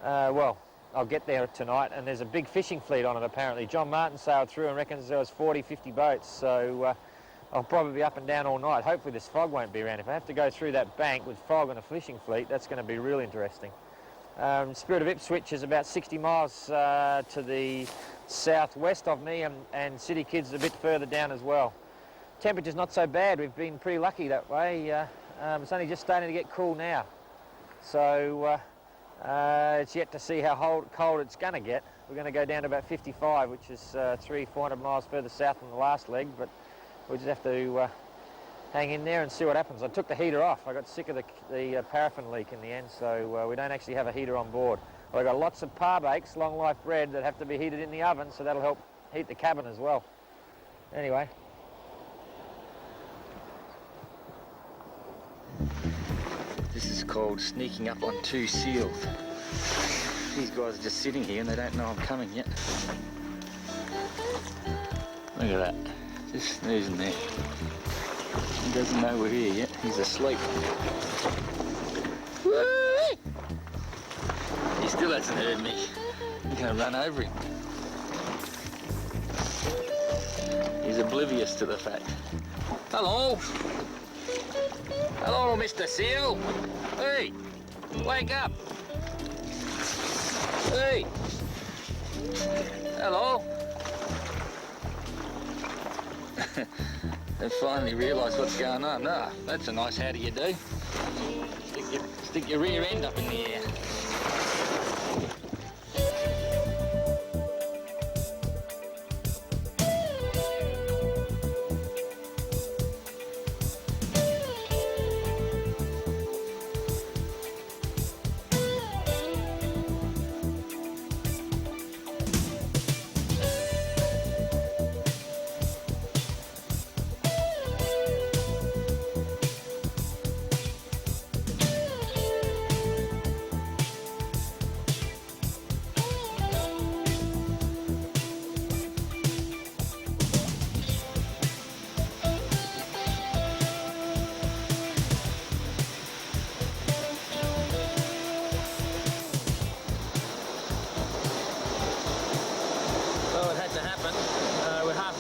Speaker 4: Well, I'll get there tonight, and there's a big fishing fleet on it apparently. John Martin sailed through and reckons there was 40, 50 boats, so I'll probably be up and down all night. Hopefully this fog won't be around. If I have to go through that bank with fog and a fishing fleet, that's going to be real interesting. Spirit of Ipswich is about 60 miles to the southwest of me, and City Kids is a bit further down as well. Temperature's not so bad. We've been pretty lucky that way. It's only just starting to get cool now. So it's yet to see how cold it's going to get. We're going to go down to about 55, which is 300-400 miles further south than the last leg, but we'll just have to hang in there and see what happens. I took the heater off. I got sick of the paraffin leak in the end, so we don't actually have a heater on board. But I've got lots of par bakes, long life bread, that have to be heated in the oven, so that'll help heat the cabin as well. Anyway. This is called sneaking up on 2 seals. These guys are just sitting here and they don't know I'm coming yet. Look at that, just snoozing there. He doesn't know we're here yet, he's asleep. Whee! He still hasn't heard me. I'm gonna run over him. He's oblivious to the fact. Hello! Hello, Mr. Seal. Hey, wake up. Hey. Hello. They finally realised what's going on. Ah, that's a nice how do you do. Stick your rear end up in the air.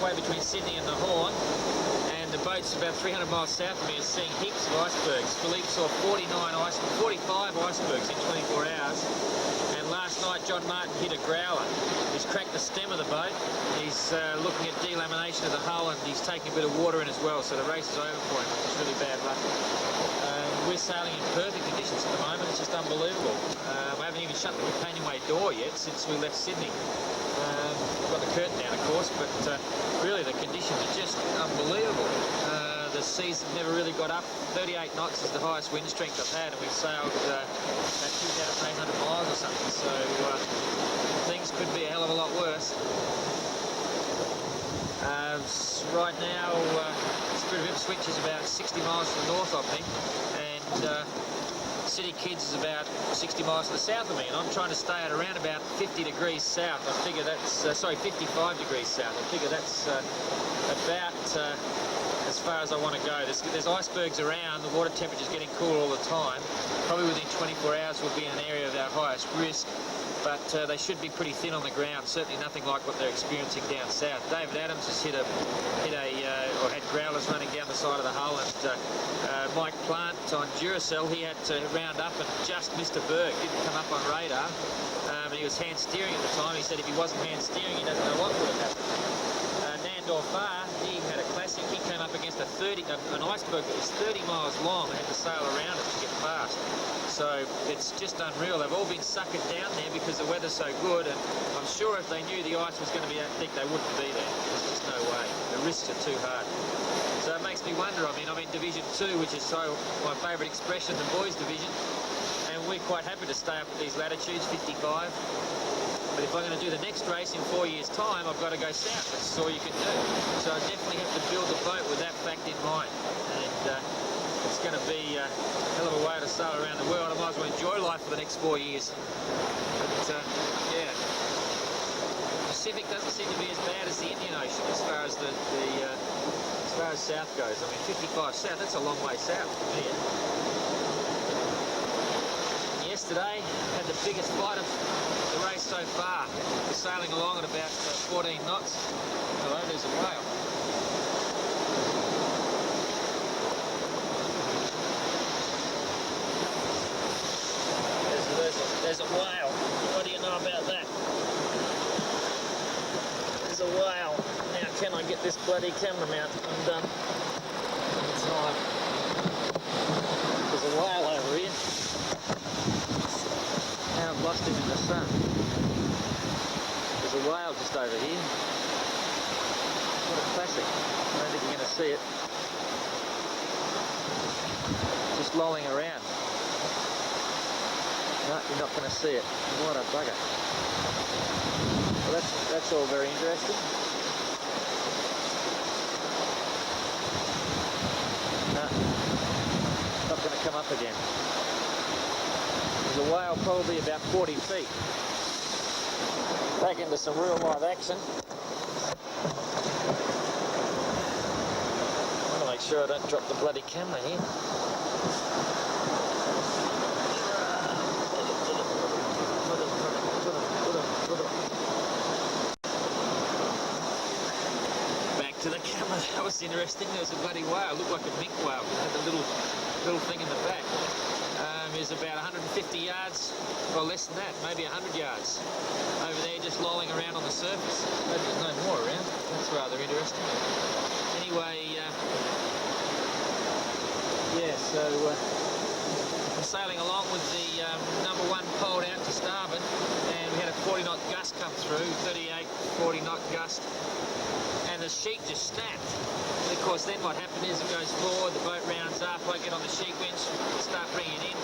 Speaker 4: Between Sydney and the Horn, and the boat's about 300 miles south of me is seeing heaps of icebergs. Philippe saw 45 icebergs in 24 hours, and last night John Martin hit a growler. He's cracked the stem of the boat. He's looking at delamination of the hull, and he's taking a bit of water in as well, so the race is over for him, which is really bad luck. we're sailing in perfect conditions at the moment. It's just unbelievable. We haven't even shut the companionway door yet since we left Sydney. We've got the curtain down, of course, but really the conditions are just unbelievable. The seas have never really got up. 38 knots is the highest wind strength I've had, and we've sailed about 2,800 miles or something, so things could be a hell of a lot worse. Right now, Spirit of Ipswich is about 60 miles to the north of me, and City Kids is about 60 miles to the south of me, and I'm trying to stay at around about 50 degrees south. I figure that's, 55 degrees south. I figure that's about as far as I want to go. There's icebergs around, the water temperature's getting cooler all the time. Probably within 24 hours we'll be in an area of our highest risk, but they should be pretty thin on the ground, certainly nothing like what they're experiencing down south. David Adams has or had growlers running down the side of the hull, and Mike Plant on Duracell, he had to round up and just missed a berg, didn't come up on radar, and he was hand steering at the time. He said if he wasn't hand steering, he doesn't know what would have happened. Nandor Farr, he had a classic. He came up against an iceberg that was 30 miles long and had to sail around it to get past. So it's just unreal. They've all been suckered down there because the weather's so good, and I'm sure if they knew the ice was going to be that thick, they wouldn't be there. There's just no way. The risks are too hard. So it makes me wonder. I mean, I'm in Division 2, which is my favourite expression, the boys' division, and we're quite happy to stay up at these latitudes, 55. But if I'm going to do the next race in 4 years' time, I've got to go south. That's all you can do. So I definitely have to build a boat with that fact in mind. And it's going to be a hell of a way to sail around the world. I might as well enjoy life for the next 4 years. But yeah, the Pacific doesn't seem to be as bad as the Indian Ocean as far as as far as south goes. I mean, 55 south, that's a long way south for me. Yesterday, had the biggest flight of the race so far. We're sailing along at about 14 knots. Hello, there's a whale. There's a whale. What do you know about that? There's a whale. Now, can I get this bloody camera mount undone in time? There's a whale over here. Now I've lost him in the sun. There's a whale just over here. What a classic. I don't think you're going to see it. Just lolling around. No, you're not going to see it. What a bugger. Well, that's all very interesting. No, not going to come up again. There's a whale probably about 40 feet. Back into some real live action. I want to make sure I don't drop the bloody camera here. Back to the camera. That was interesting. There was a bloody whale. It looked like a mink whale. It had the little thing in the back. Is about 150 yards, or less than that, maybe 100 yards over there, just lolling around on the surface. Maybe there's no more around. That's rather interesting. Anyway, yeah, so I'm sailing along with the number 1 poled out to starboard, and we had a 40-knot gust come through, 38, 40-knot gust, and the sheet just snapped. And of course, then what happened is it goes forward, the boat rounds up, I get on the sheet winch, start bringing it in,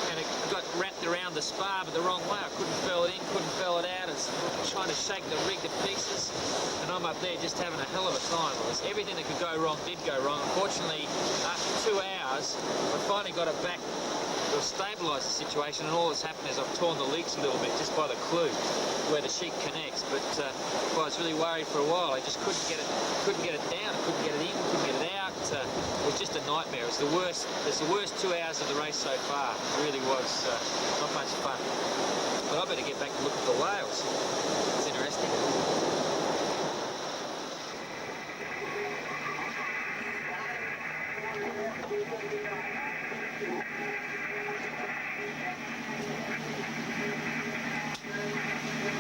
Speaker 4: and it got wrapped around the spar, but the wrong way. I couldn't furl it in, couldn't furl it out. It's trying to shake the rig to pieces, and I'm up there just having a hell of a time. Everything that could go wrong did go wrong. Unfortunately, after 2 hours, I finally got it back to stabilise the situation, and all that's happened is I've torn the leaks a little bit just by the clue where the sheet connects. But well, I was really worried for a while. I just couldn't get it down, I couldn't get it in, couldn't get it out. It was just a nightmare. It's the worst 2 hours of the race so far. It really was not much fun. But I better get back to look at the whales. It's interesting.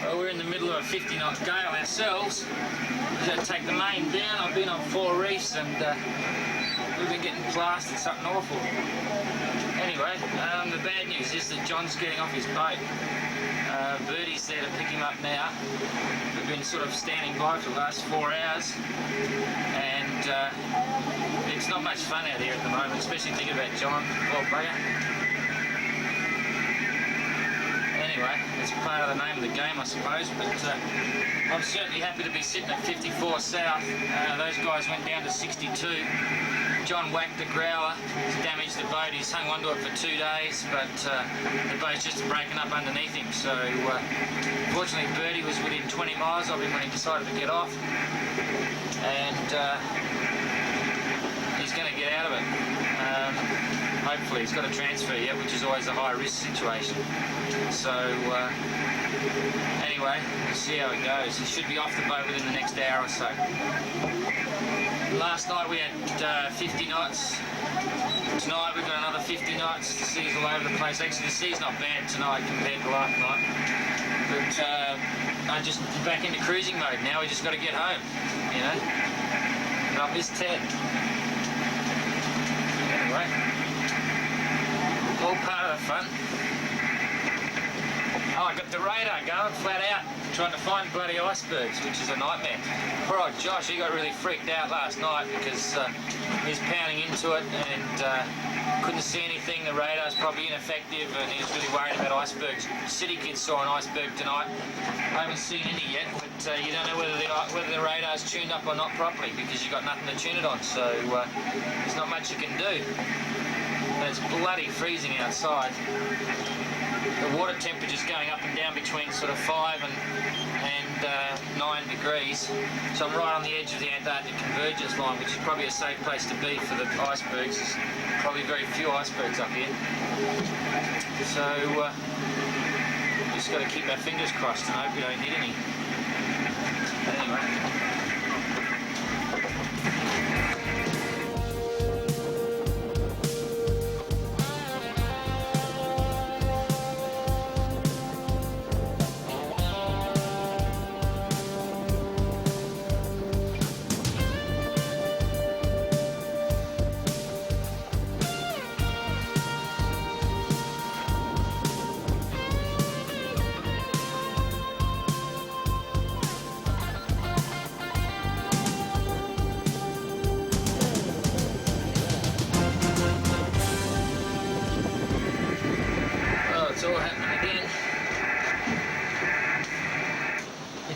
Speaker 4: Well, we're in the middle of a 50-knot gale ourselves. We've got to take the main down. I've been on 4 reefs, and we've been getting blasted, something awful. Anyway, the bad news is that John's getting off his boat. Birdie's there to pick him up now. We've been sort of standing by for the last 4 hours, and it's not much fun out here at the moment, especially thinking about John, poor bugger. Anyway, it's part of the name of the game, I suppose, but I'm certainly happy to be sitting at 54 south. Those guys went down to 62. John whacked the growler, damaged the boat. He's hung onto it for 2 days, but the boat's just breaking up underneath him. So, fortunately, Birdie was within 20 miles of him when he decided to get off, and he's going to get out of it. Hopefully, he's got a transfer yet, which is always a high-risk situation. So, anyway, we'll see how it goes. He should be off the boat within the next hour or so. Last night we had 50 knots. Tonight we've got another 50 knots. The sea's all over the place. Actually, the sea's not bad tonight compared to last night. But I'm just back into cruising mode now. We just got to get home, you know. And I miss Ted. Anyway, all part of the fun. Oh, I got the radar going flat out, trying to find bloody icebergs, which is a nightmare. Poor old Josh, he got really freaked out last night because he was pounding into it and couldn't see anything. The radar's probably ineffective, and he was really worried about icebergs. City kids saw an iceberg tonight. I haven't seen any yet, but you don't know whether the radar's tuned up or not properly because you've got nothing to tune it on, so there's not much you can do. And it's bloody freezing outside. The water temperature's going up and down between sort of 5 and 9 degrees. So I'm right on the edge of the Antarctic convergence line, which is probably a safe place to be for the icebergs. There's probably very few icebergs up here. So just got to keep our fingers crossed and hope we don't hit any. Anyway.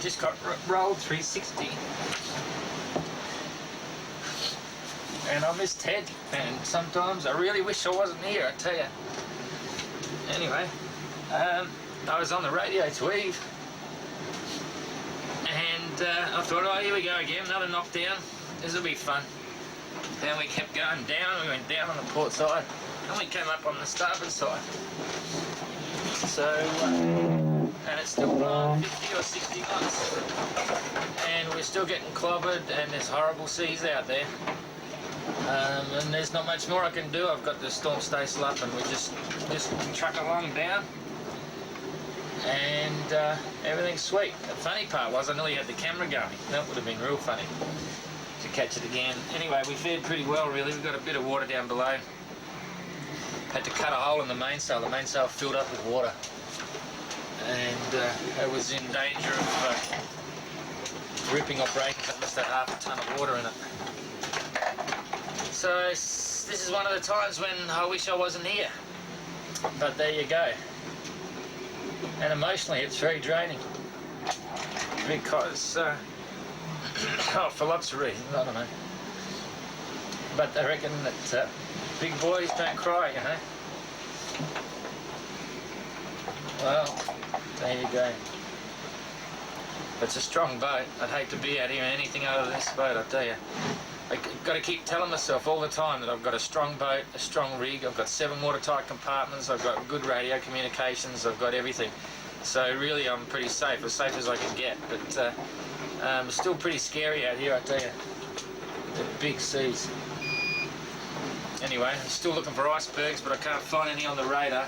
Speaker 4: Just got rolled 360 and I miss Ted, and sometimes I really wish I wasn't here, I tell you. Anyway, I was on the radio to Eve and I thought, oh, here we go again, another knockdown, this will be fun. Then we kept going down, we went down on the port side and we came up on the starboard side. So and it's still blowing 50 or 60 knots, and we're still getting clobbered, and there's horrible seas out there, and there's not much more I can do. I've got the storm staysail up, and we just truck along down, and everything's sweet. The funny part was I nearly had the camera going. That would have been real funny to catch it again. Anyway, we fared pretty well, really. We've got a bit of water down below. Had to cut a hole in the mainsail. The mainsail filled up with water, and it was in danger of ripping or breaking. It must have half a ton of water in it. So this is one of the times when I wish I wasn't here. But there you go. And emotionally, it's very draining because, oh, for lots of reasons, I don't know. But I reckon that big boys don't cry, you know. Well, there you go. It's a strong boat. I'd hate to be out here in anything other than this boat, I tell you. I've got to keep telling myself all the time that I've got a strong boat, a strong rig, I've got 7 watertight compartments, I've got good radio communications, I've got everything. So really I'm pretty safe as I can get. But it's still pretty scary out here, I tell you. The big seas. Anyway, I'm still looking for icebergs, but I can't find any on the radar.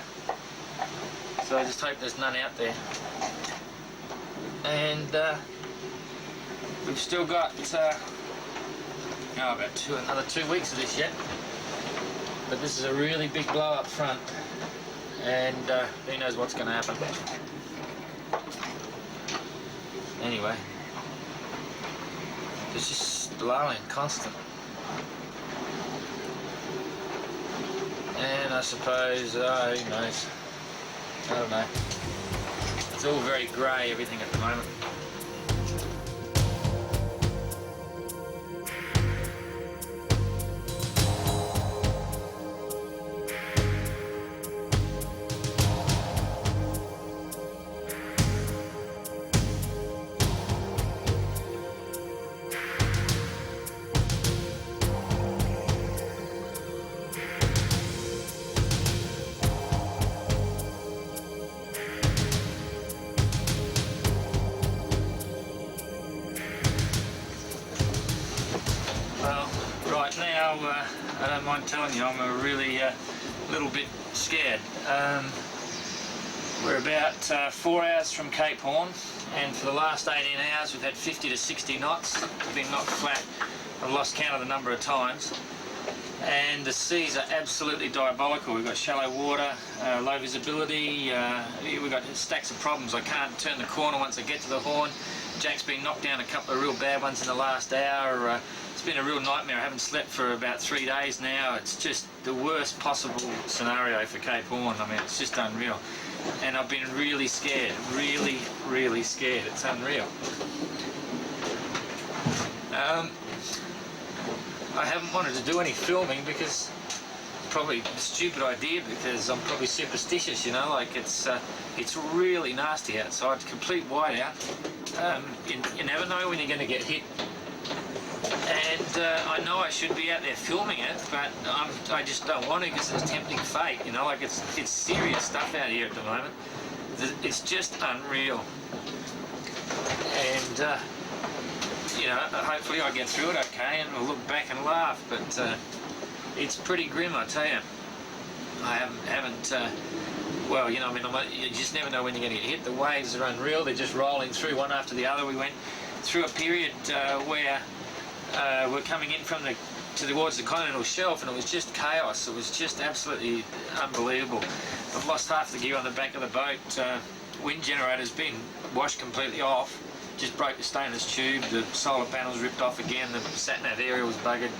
Speaker 4: So I just hope there's none out there. And we've still got about another 2 weeks of this yet. But this is a really big blow up front, and who knows what's going to happen. Anyway, it's just blowing constant. And I suppose, who knows, I don't know. It's all very grey, everything at the moment. Well, right now, I don't mind telling you, I'm a really little bit scared. We're about 4 hours from Cape Horn, and for the last 18 hours we've had 50 to 60 knots. We've been knocked flat. I've lost count of the number of times. And the seas are absolutely diabolical. We've got shallow water, low visibility, we've got stacks of problems. I can't turn the corner once I get to the Horn. Jack's been knocked down a couple of real bad ones in the last hour. It's been a real nightmare. I haven't slept for about 3 days now. It's just the worst possible scenario for Cape Horn. I mean, it's just unreal. And I've been really scared, really, really scared. It's unreal. I haven't wanted to do any filming because probably a stupid idea, because I'm probably superstitious, you know, like it's really nasty outside, complete whiteout. You never know when you're going to get hit. And I know I should be out there filming it, but I just don't want to because it's tempting fate, you know, like it's serious stuff out here at the moment. It's just unreal. And you know, hopefully I get through it okay and we'll look back and laugh, but it's pretty grim, I tell you. I haven't well, you know, I mean, you just never know when you're going to get hit. The waves are unreal. They're just rolling through one after the other. We went through a period where we're coming in from towards the continental shelf, and it was just chaos. It was just absolutely unbelievable. I've lost half the gear on the back of the boat. Wind generator's been washed completely off. Just broke the stainless tube. The solar panels ripped off again. The sat-nav area was buggered.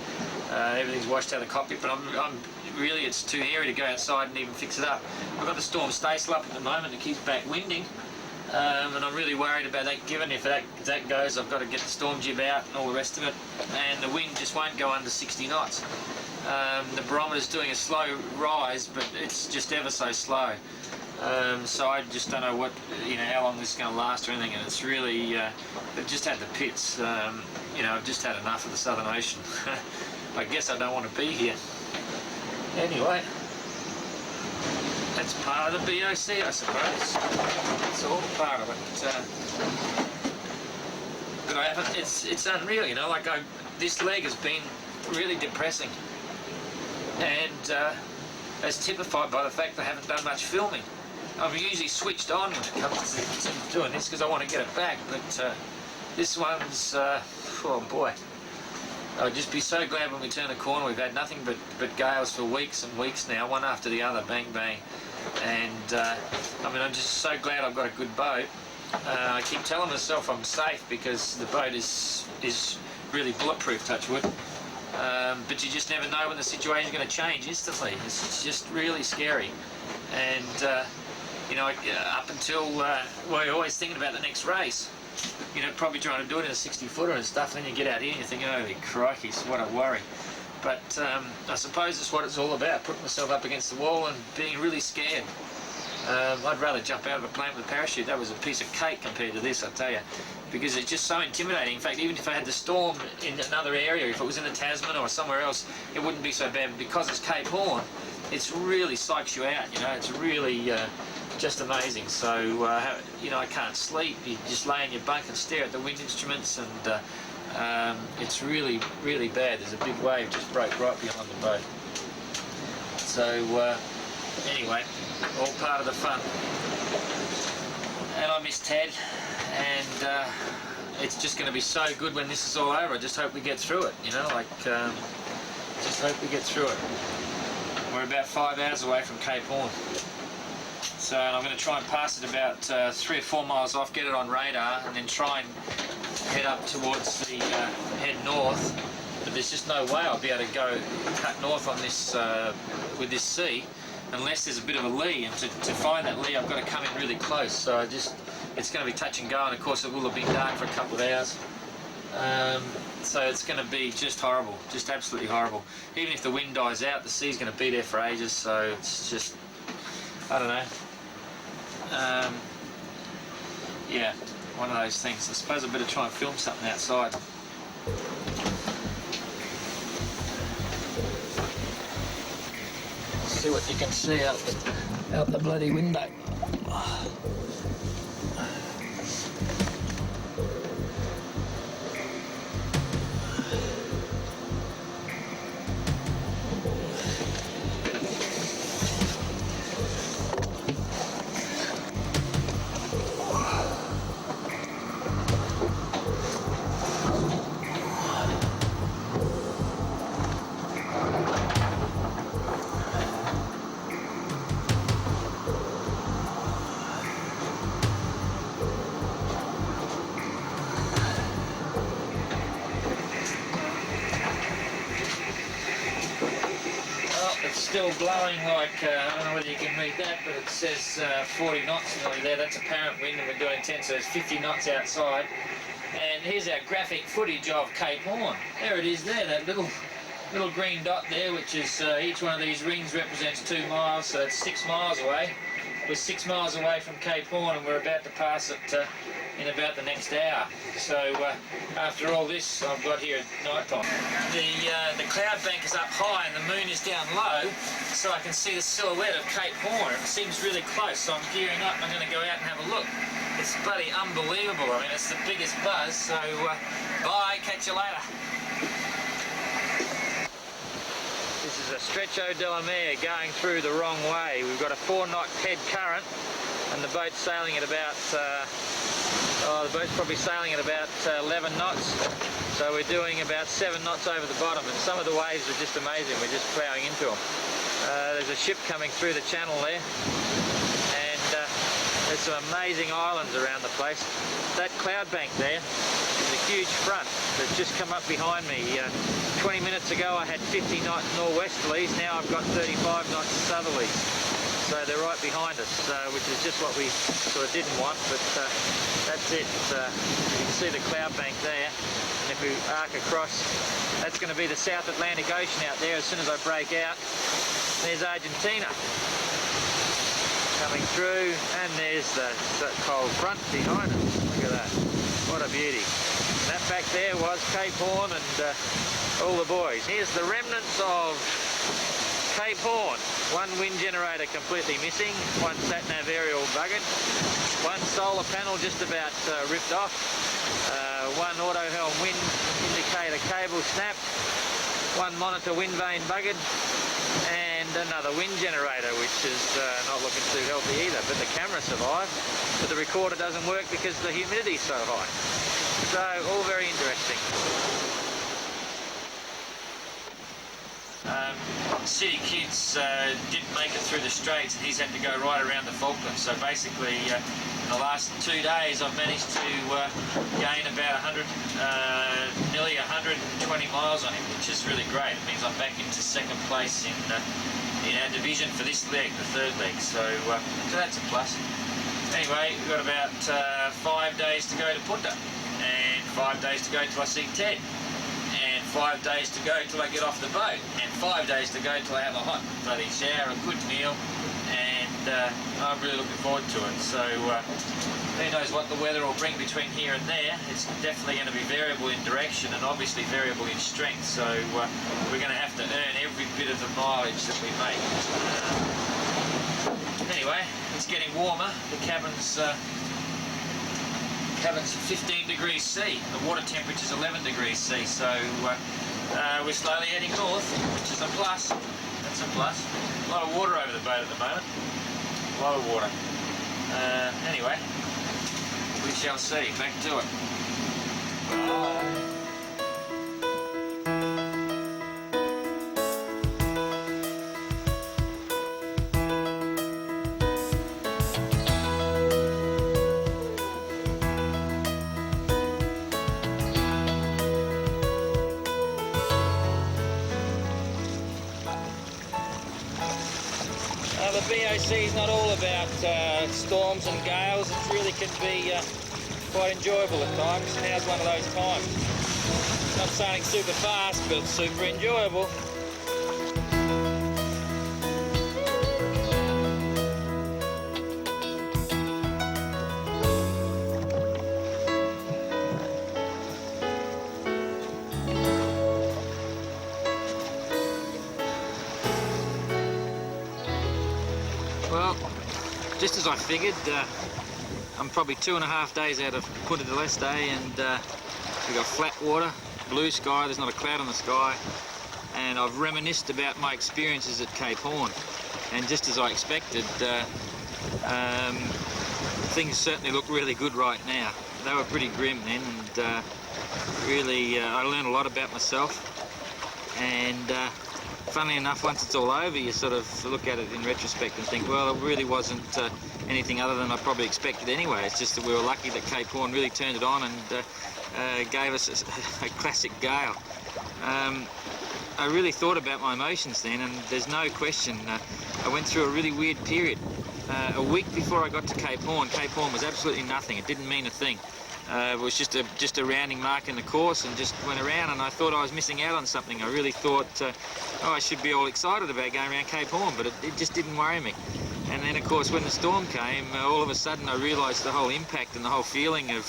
Speaker 4: Everything's washed out of the cockpit, but I'm really, it's too hairy to go outside and even fix it up. I've got the storm staysail up at the moment. It keeps back winding, and I'm really worried about that. Given if that goes, I've got to get the storm jib out and all the rest of it. And the wind just won't go under 60 knots. The barometer's doing a slow rise, but it's just ever so slow. So I just don't know how long this is going to last or anything, and it's really, they've just had the pits. You know, I've just had enough of the Southern Ocean. I guess I don't want to be here. Anyway, that's part of the BOC, I suppose. It's all part of it. But I haven't, it's unreal, you know, like this leg has been really depressing. And it's typified by the fact that I haven't done much filming. I'm usually switched on when it comes to doing this because I want to get it back, but this one's, oh boy. I'll just be so glad when we turn the corner. We've had nothing but gales for weeks and weeks now, one after the other, bang bang. And I mean, I'm just so glad I've got a good boat. I keep telling myself I'm safe because the boat is really bulletproof, touch wood. But you just never know when the situation's going to change instantly. It's just really scary. And you know, up until well, you're always thinking about the next race. You know, probably trying to do it in a 60-footer and stuff, and then you get out here and you're thinking, holy crikey, what a worry. But I suppose that's what it's all about, putting myself up against the wall and being really scared. I'd rather jump out of a plane with a parachute. That was a piece of cake compared to this, I tell you, because it's just so intimidating. In fact, even if I had the storm in another area, if it was in the Tasman or somewhere else, it wouldn't be so bad. But because it's Cape Horn, it's really psychs you out, you know, it's really just amazing. So, you know, I can't sleep. You just lay in your bunk and stare at the wind instruments, and it's really, really bad. There's a big wave just broke right behind the boat. So, anyway, all part of the fun. And I miss Ted, and
Speaker 1: it's just going to be so good when this is all over. I just hope we get through it, you know, like, just hope we get through it. We're about 5 hours away from Cape Horn. So I'm going to try and pass it about 3 or 4 miles off, get it on radar, and then try and head up towards the, head north. But there's just no way I'll be able to go cut north on this, with this sea, unless there's a bit of a lee, and to find that lee I've got to come in really close. So it's going to be touch and go, and of course it will have been dark for a couple of hours. So it's going to be just horrible, just absolutely horrible. Even if the wind dies out, the sea's going to be there for ages, so it's just, I don't know. Yeah, one of those things. I suppose I better try and film something outside. See what you can see out the bloody window. Still blowing like, I don't know whether you can read that, but it says 40 knots nearly there. That's apparent wind, and we're doing 10, so there's 50 knots outside. And here's our graphic footage of Cape Horn. There it is there, that little green dot there, which is, each one of these rings represents 2 miles, so that's 6 miles away. We're 6 miles away from Cape Horn, and we're about to pass it in about the next hour. So after all this I've got here at night time. The cloud bank is up high and the moon is down low, so I can see the silhouette of Cape Horn. It seems really close, so I'm gearing up and I'm going to go out and have a look. It's bloody unbelievable. I mean, it's the biggest buzz, so bye, catch you later. This is a Stretcho de la Mer going through the wrong way. We've got a 4-knot head current and the boat's sailing at about, the boat's probably sailing at about 11 knots. So we're doing about 7 knots over the bottom, and some of the waves are just amazing. We're just ploughing into them. There's a ship coming through the channel there, and there's some amazing islands around the place. That cloud bank there is a huge front that's just come up behind me. 20 minutes ago I had 50 knot norwesterlies, now I've got 35 knots southerlies. So they're right behind us, which is just what we sort of didn't want, but that's it. You can see the cloud bank there, and if we arc across, that's going to be the South Atlantic Ocean out there as soon as I break out. There's Argentina coming through, and there's the cold front behind us. Look at that, what a beauty. And that back there was Cape Horn and all the boys. Here's the remnants of Cape Horn. One wind generator completely missing, one sat-nav aerial buggered, one solar panel just about ripped off, one auto helm wind indicator cable snapped, one monitor wind vane buggered, and another wind generator which is not looking too healthy either. But the camera survived, but the recorder doesn't work because the humidity's so high. So all very interesting. City Kids didn't make it through the Straits, and he's had to go right around the Falklands. So basically, in the last 2 days, I've managed to gain about nearly 120 miles on him, which is really great. It means I'm back into second place in our division for this leg, the third leg. So that's a plus. Anyway, we've got about 5 days to go to Punta, and 5 days to go till I see Ted. 5 days to go till I get off the boat, and 5 days to go till I have a hot bloody shower, a good meal, and I'm really looking forward to it. So who knows what the weather will bring between here and there. It's definitely going to be variable in direction and obviously variable in strength, so we're going to have to earn every bit of the mileage that we make. Anyway, it's getting warmer. The cabin's 15 degrees C. The water temperature's 11 degrees C, so we're slowly heading north, which is a plus. That's a plus. A lot of water over the boat at the moment. A lot of water. Anyway, we shall see. Back to it.
Speaker 4: The BOC is not all about storms and gales. It really can be quite enjoyable at times. Now's one of those times. Not sailing super fast, but it's super enjoyable. Well, just as I figured, I'm probably 2.5 days out of Punta del Este, and we've got flat water, blue sky, there's not a cloud in the sky, and I've reminisced about my experiences at Cape Horn, and just as I expected, things certainly look really good right now. They were pretty grim then, and really I learned a lot about myself, and funnily enough, once it's all over, you sort of look at it in retrospect and think, well, it really wasn't anything other than I probably expected anyway. It's just that we were lucky that Cape Horn really turned it on and gave us a classic gale. I really thought about my emotions then, and there's no question. I went through a really weird period. A week before I got to Cape Horn was absolutely nothing. It didn't mean a thing. It was just a rounding mark in the course, and just went around, and I thought I was missing out on something. I really thought, I should be all excited about going around Cape Horn, but it just didn't worry me. And then, of course, when the storm came, all of a sudden I realised the whole impact and the whole feeling of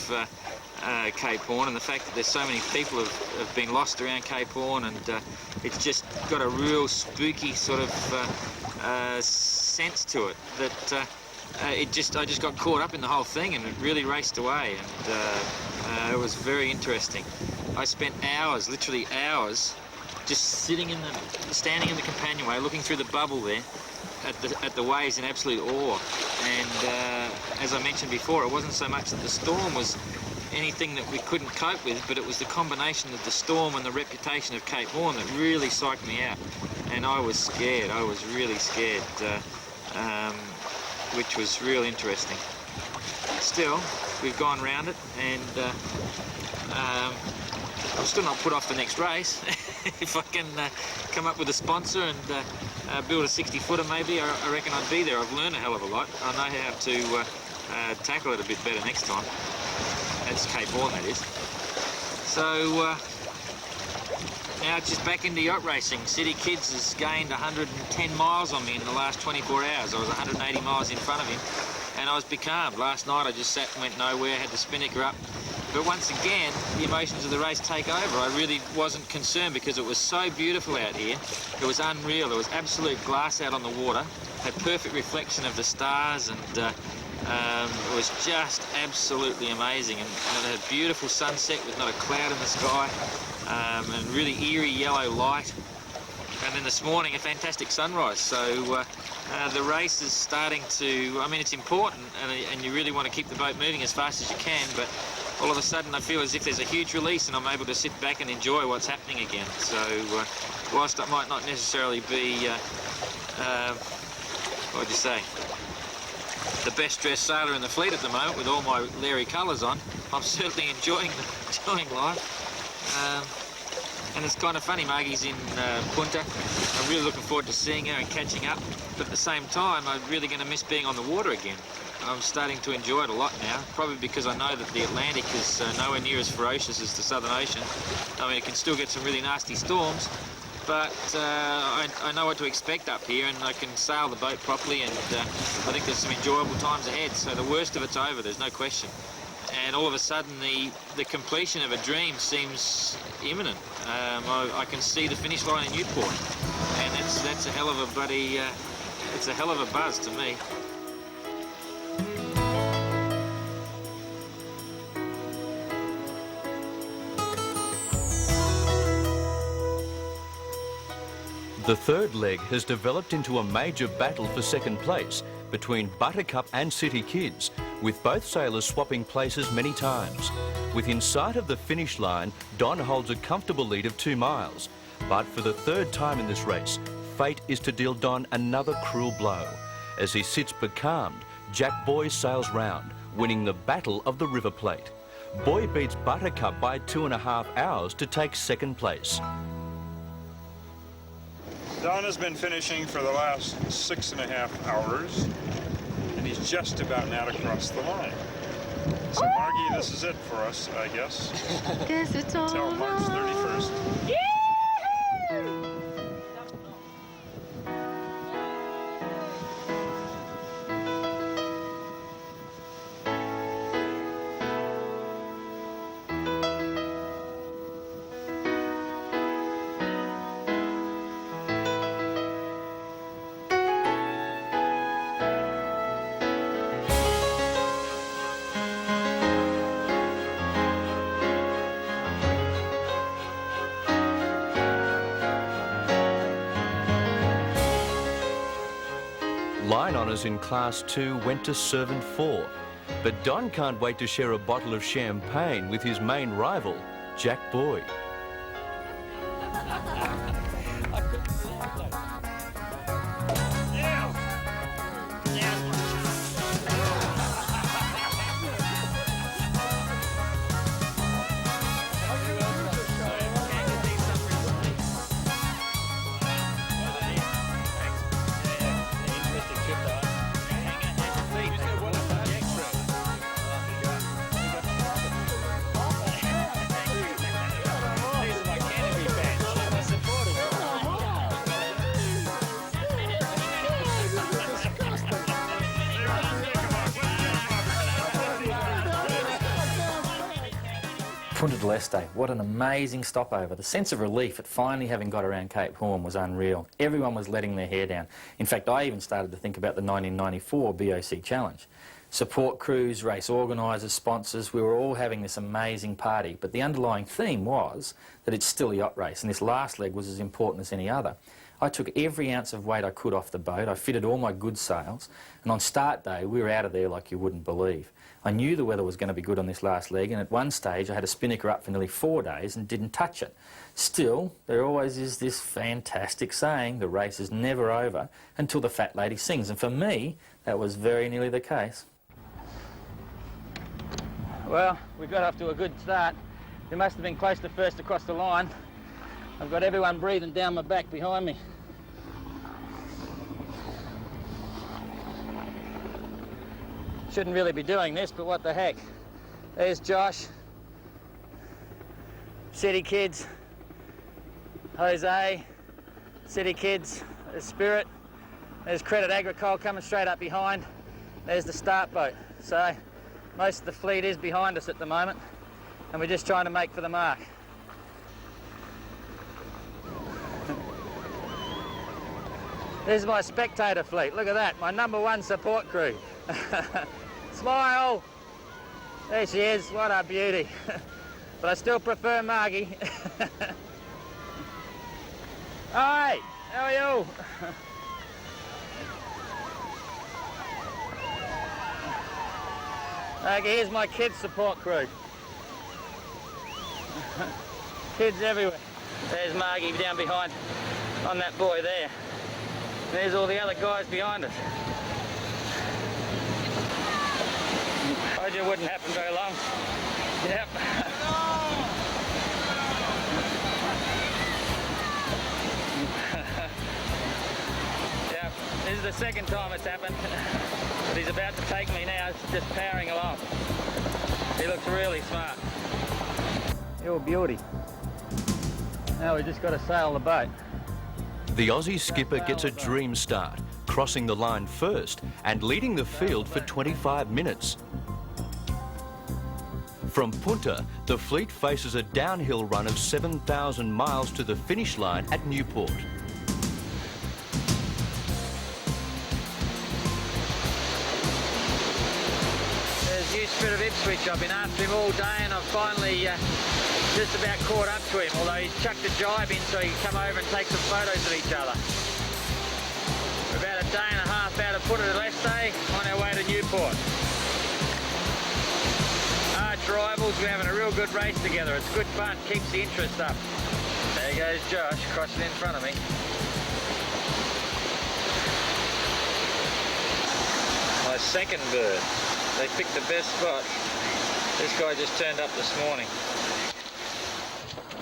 Speaker 4: Cape Horn, and the fact that there's so many people have been lost around Cape Horn, and it's just got a real spooky sort of sense to it that I just got caught up in the whole thing, and it really raced away, and it was very interesting. I spent hours, literally hours, just standing in the companionway, looking through the bubble there at the waves in absolute awe. And as I mentioned before, it wasn't so much that the storm was anything that we couldn't cope with, but it was the combination of the storm and the reputation of Cape Horn that really psyched me out. And I was scared. I was really scared. Which was real interesting. Still, we've gone round it, and I'm still not put off the next race. If I can come up with a sponsor and build a 60-footer maybe, I reckon I'd be there. I've learned a hell of a lot. I know how to tackle it a bit better next time. That's Cape Horn, that is. So now it's just back into yacht racing. City Kids has gained 110 miles on me in the last 24 hours. I was 180 miles in front of him, and I was becalmed. Last night I just sat and went nowhere, had the spinnaker up. But once again, the emotions of the race take over. I really wasn't concerned because it was so beautiful out here. It was unreal. There was absolute glass out on the water, a perfect reflection of the stars, and it was just absolutely amazing. And it had a beautiful sunset with not a cloud in the sky. And really eerie yellow light, and then this morning a fantastic sunrise. So the race is starting to, I mean, it's important, and you really want to keep the boat moving as fast as you can, but all of a sudden I feel as if there's a huge release and I'm able to sit back and enjoy what's happening again. So whilst I might not necessarily be what would you say, the best dressed sailor in the fleet at the moment with all my Larry colours on, I'm certainly enjoying life. And it's kind of funny, Margie's in Punta. I'm really looking forward to seeing her and catching up, but at the same time I'm really going to miss being on the water again. I'm starting to enjoy it a lot now, probably because I know that the Atlantic is nowhere near as ferocious as the Southern Ocean. I mean, it can still get some really nasty storms, but I know what to expect up here, and I can sail the boat properly, and I think there's some enjoyable times ahead. So the worst of it's over, there's no question. And all of a sudden the completion of a dream seems imminent. I can see the finish line in Newport, and that's a hell of a bloody, it's a hell of a buzz to me.
Speaker 2: The third leg has developed into a major battle for second place between Buttercup and City Kids, with both sailors swapping places many times. Within sight of the finish line, Don holds a comfortable lead of 2 miles. But for the third time in this race, fate is to deal Don another cruel blow. As he sits becalmed, Jack Boy sails round, winning the Battle of the River Plate. Boy beats Buttercup by 2.5 hours to take second place.
Speaker 8: Don has been finishing for the last 6.5 hours, and he's just about now to cross the line. So, Margie, this is it for us, I guess.
Speaker 5: Guess it's all
Speaker 8: Until March 31st.
Speaker 2: Line honours in Class 2 went to Servant 4, but Don can't wait to share a bottle of champagne with his main rival, Jack Boy.
Speaker 4: Punta del Este, what an amazing stopover. The sense of relief at finally having got around Cape Horn was unreal. Everyone was letting their hair down. In fact, I even started to think about the 1994 BOC Challenge. Support crews, race organisers, sponsors, we were all having this amazing party, but the underlying theme was that it's still a yacht race, and this last leg was as important as any other. I took every ounce of weight I could off the boat, I fitted all my good sails, and on start day we were out of there like you wouldn't believe. I knew the weather was going to be good on this last leg, and at one stage I had a spinnaker up for nearly 4 days and didn't touch it. Still, there always is this fantastic saying, the race is never over until the fat lady sings, and for me that was very nearly the case. Well, we got off to a good start. We must have been close to first across the line. I've got everyone breathing down my back behind me. Shouldn't really be doing this, but what the heck. There's Josh, City Kids, Jose, City Kids, there's Spirit, there's Credit Agricole coming straight up behind, there's the start boat. So most of the fleet is behind us at the moment, and we're just trying to make for the mark. This is my spectator fleet, look at that, my #1 support crew. Smile! There she is, what a beauty. But I still prefer Margie. Hi, how are you? Okay, here's my kids support crew. Kids everywhere. There's Margie down behind on that buoy there. There's all the other guys behind us. I told you it wouldn't happen very long. Yep. Yep. This is the second time it's happened. But he's about to take me now. It's just powering along. He looks really smart. You're a beauty. Now we just got to sail the boat.
Speaker 2: The Aussie skipper gets a dream start, crossing the line first and leading the field for 25 minutes. From Punta, the fleet faces a downhill run of 7,000 miles to the finish line at Newport.
Speaker 4: There's New Spirit of Ipswich. I've been after him all day and I've finally just about caught up to him, although he's chucked a jibe in so he can come over and take some photos of each other. We're about a day and a half out of Punta del Este on our way to Newport. ex rivals. We're having a real good race together. It's good fun, keeps the interest up. There goes Josh crossing in front of me. My second bird. They picked the best spot. This guy just turned up this morning.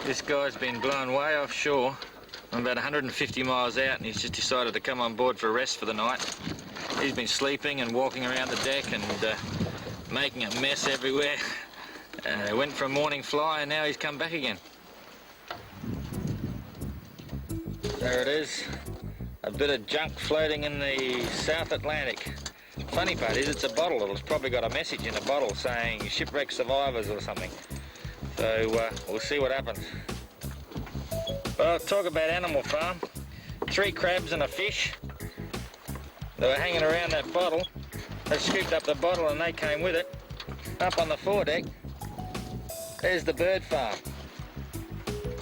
Speaker 4: This guy's been blown way offshore. I'm about 150 miles out and he's just decided to come on board for a rest for the night. He's been sleeping and walking around the deck and making a mess everywhere. Went for a morning fly and now he's come back again. There it is. A bit of junk floating in the South Atlantic. Funny part is it's a bottle. It's probably got a message in a bottle saying shipwreck survivors or something. So we'll see what happens. Well, talk about Animal Farm. 3 crabs and a fish. They were hanging around that bottle. They scooped up the bottle and they came with it. Up on the foredeck, there's the bird farm.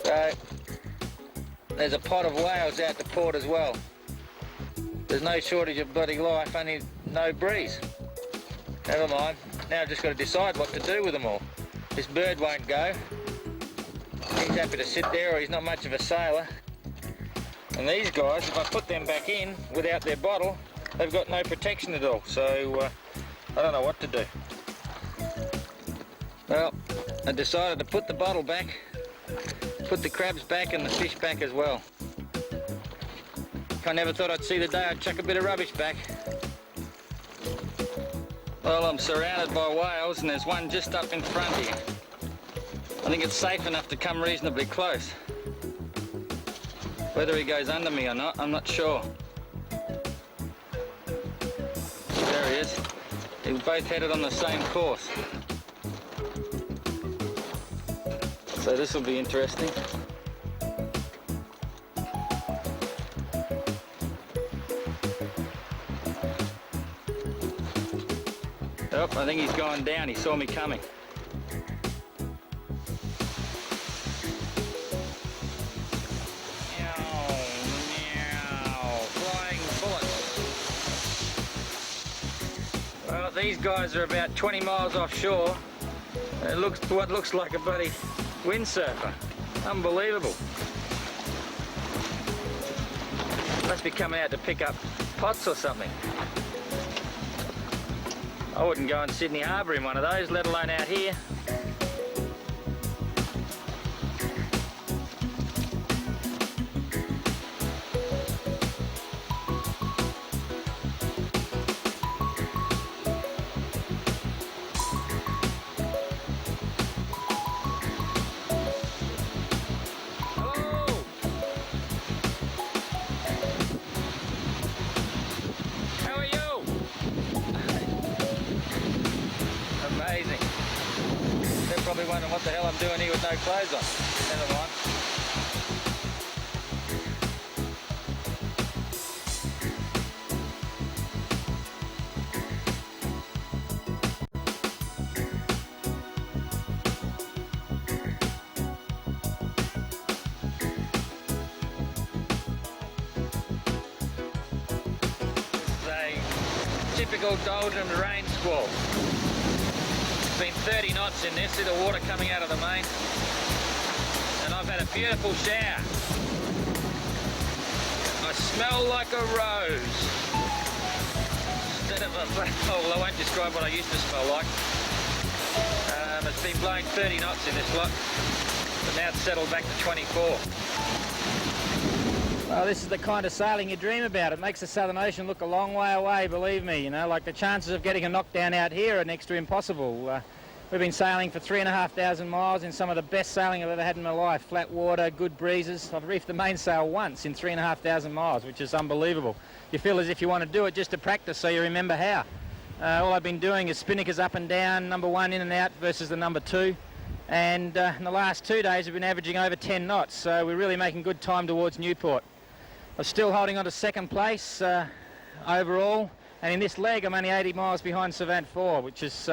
Speaker 4: So there's a pot of whales out to port as well. There's no shortage of bloody life, only no breeze. Never mind. Now I've just got to decide what to do with them all. This bird won't go. He's happy to sit there, or he's not much of a sailor. And these guys, if I put them back in without their bottle, they've got no protection at all. So I don't know what to do. Well, I decided to put the bottle back, put the crabs back and the fish back as well. I never thought I'd see the day I'd chuck a bit of rubbish back. Well, I'm surrounded by whales and there's one just up in front here. I think it's safe enough to come reasonably close. Whether he goes under me or not, I'm not sure. There he is. They were both headed on the same course. So this will be interesting. Oh, I think he's gone down. He saw me coming. Flying bullets. Well, these guys are about 20 miles offshore. It looks what looks like a bloody windsurfer. Unbelievable. Must be coming out to pick up pots or something. I wouldn't go in Sydney Harbour in one of those, let alone out here. Probably wondering what the hell I'm doing here with no clothes on. Never mind. This is a typical doldrums rain squall. Been 30 knots in this, see the water coming out of the main, and I've had a beautiful shower. I smell like a rose instead of a well, I won't describe what I used to smell like. It's been blowing 30 knots in this lot, but now it's settled back to 24. Well, this is the kind of sailing you dream about. It makes the Southern Ocean look a long way away, believe me. You know, like the chances of getting a knockdown out here are next to impossible. We've been sailing for 3,500 miles in some of the best sailing I've ever had in my life. Flat water, good breezes. I've reefed the mainsail once in 3,500 miles, which is unbelievable. You feel as if you want to do it just to practice so you remember how. All I've been doing is spinnakers up and down, number 1 in and out versus the number 2. And in the last 2 days we've been averaging over 10 knots, so we're really making good time towards Newport. I'm still holding on to second place overall, and in this leg I'm only 80 miles behind Savant 4, which is,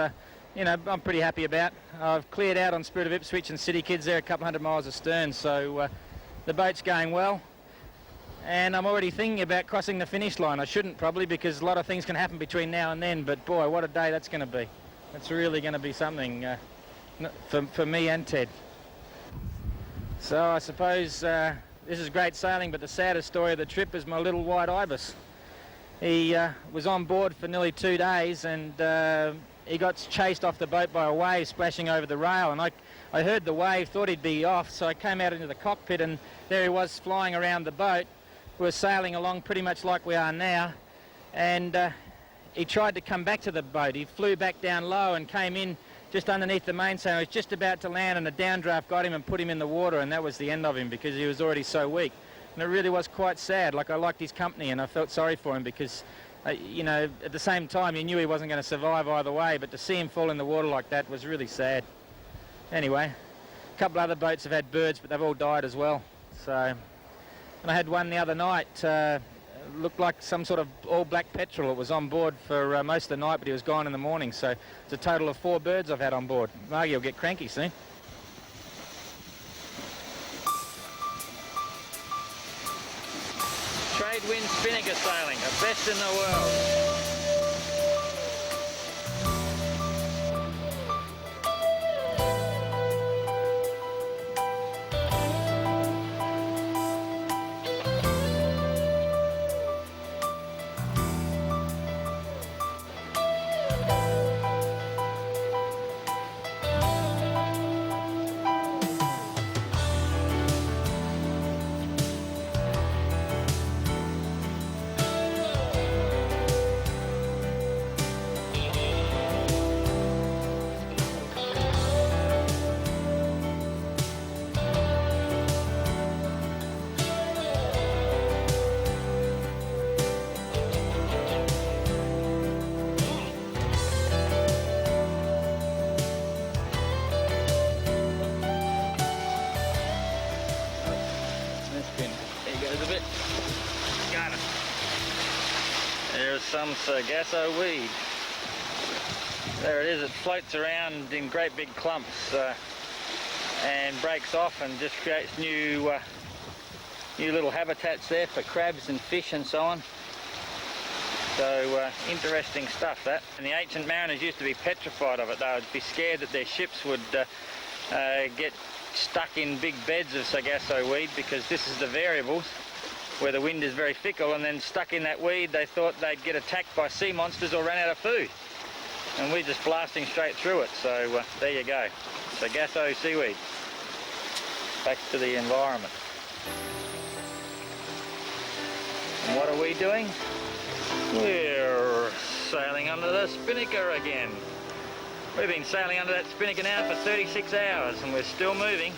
Speaker 4: you know, I'm pretty happy about. I've cleared out on Spirit of Ipswich and City Kids there a couple hundred miles astern, so the boat's going well. And I'm already thinking about crossing the finish line. I shouldn't probably, because a lot of things can happen between now and then, but boy, what a day that's going to be. It's really going to be something. for me and Ted. So I suppose this is great sailing, but the saddest story of the trip is my little white ibis. He was on board for nearly 2 days, and he got chased off the boat by a wave splashing over the rail, and I heard the wave, thought he'd be off, so I came out into the cockpit, and there he was flying around the boat. We were sailing along pretty much like we are now, and he tried to come back to the boat. He flew back down low and came in just underneath the mainsail. He was just about to land, and a downdraft got him and put him in the water, and that was the end of him because he was already so weak. And it really was quite sad. Like, I liked his company, and I felt sorry for him because, you know, at the same time, you knew he wasn't going to survive either way, but to see him fall in the water like that was really sad. Anyway, a couple other boats have had birds, but they've all died as well. So, and I had one the other night. Looked like some sort of all-black petrel. It was on board for most of the night, but he was gone in the morning. So it's a total of 4 birds I've had on board. Margie will get cranky soon. Trade wind spinnaker sailing, the best in the world. There's some sargasso weed. There it is. It floats around in great big clumps and breaks off and just creates new little habitats there for crabs and fish and so on. So interesting stuff, that. And the ancient mariners used to be petrified of it. They would be scared that their ships would get stuck in big beds of sargasso weed, because this is the variables where the wind is very fickle, and then stuck in that weed they thought they'd get attacked by sea monsters or run out of food. And we're just blasting straight through it, so there you go. Sargasso seaweed. Back to the environment. And what are we doing? We're sailing under the spinnaker again. We've been sailing under that spinnaker now for 36 hours and we're still moving.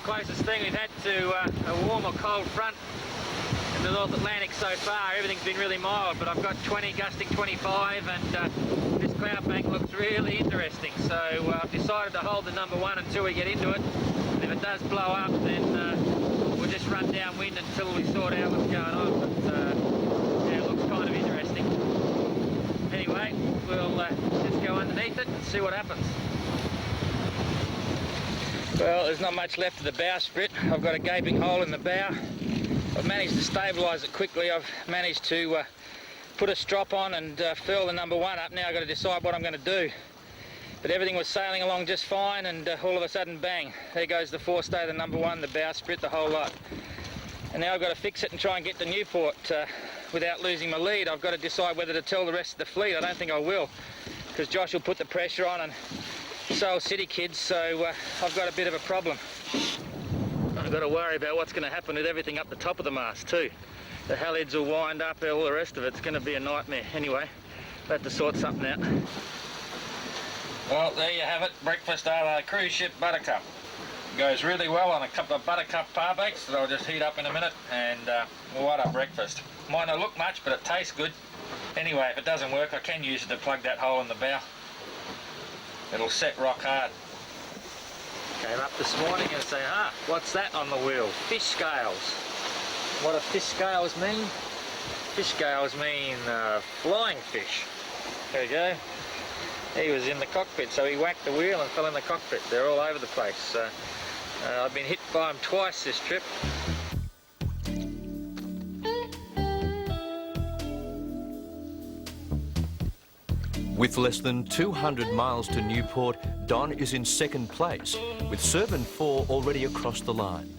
Speaker 4: Closest thing we've had to a warm or cold front in the North Atlantic so far. Everything's been really mild, but I've got 20 gusting 25, and this cloud bank looks really interesting. So I've decided to hold the number 1 until we get into it, and if it does blow up, then we'll just run downwind until we sort out what's going on. But yeah, it looks kind of interesting. Anyway, we'll just go underneath it and see what happens. Well, there's not much left of the bowsprit. I've got a gaping hole in the bow. I've managed to stabilise it quickly. I've managed to put a strop on and furl the number 1 up. Now I've got to decide what I'm going to do. But everything was sailing along just fine, and all of a sudden, bang, there goes the forestay of the number 1, the bowsprit, the whole lot. And now I've got to fix it and try and get to Newport without losing my lead. I've got to decide whether to tell the rest of the fleet. I don't think I will, because Josh will put the pressure on, and so will City Kids, so I've got a bit of a problem. I've got to worry about what's going to happen with everything up the top of the mast too. The halliards will wind up, all the rest of it's going to be a nightmare. Anyway, Had to sort something out. Well, there you have it. Breakfast a la cruise ship buttercup. Goes really well on a couple of buttercup par-bakes that I'll just heat up in a minute, and what a breakfast. Might not look much, but it tastes good. Anyway, if it doesn't work, I can use it to plug that hole in the bow. It'll set rock hard. Came up this morning and say, what's that on the wheel? Fish scales. What do fish scales mean? Fish scales mean flying fish. There we go. He was in the cockpit, so he whacked the wheel and fell in the cockpit. They're all over the place. I've been hit by them twice this trip.
Speaker 2: With less than 200 miles to Newport, Don is in second place, with Servant 4 already across the line.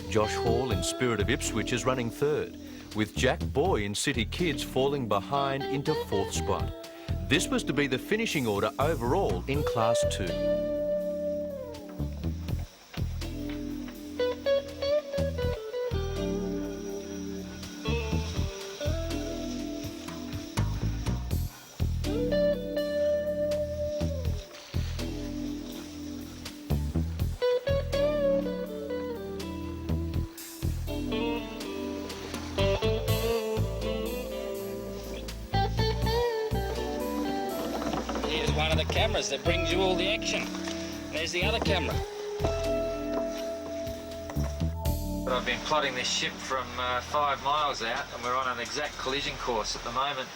Speaker 2: Josh Hall in Spirit of Ipswich is running third, with Jack Boy in City Kids falling behind into fourth spot. This was to be the finishing order overall in Class 2.
Speaker 4: Here's one of the cameras that brings you all the action. There's the other camera. But I've been plotting this ship from 5 miles out, and we're on an exact collision course at the moment.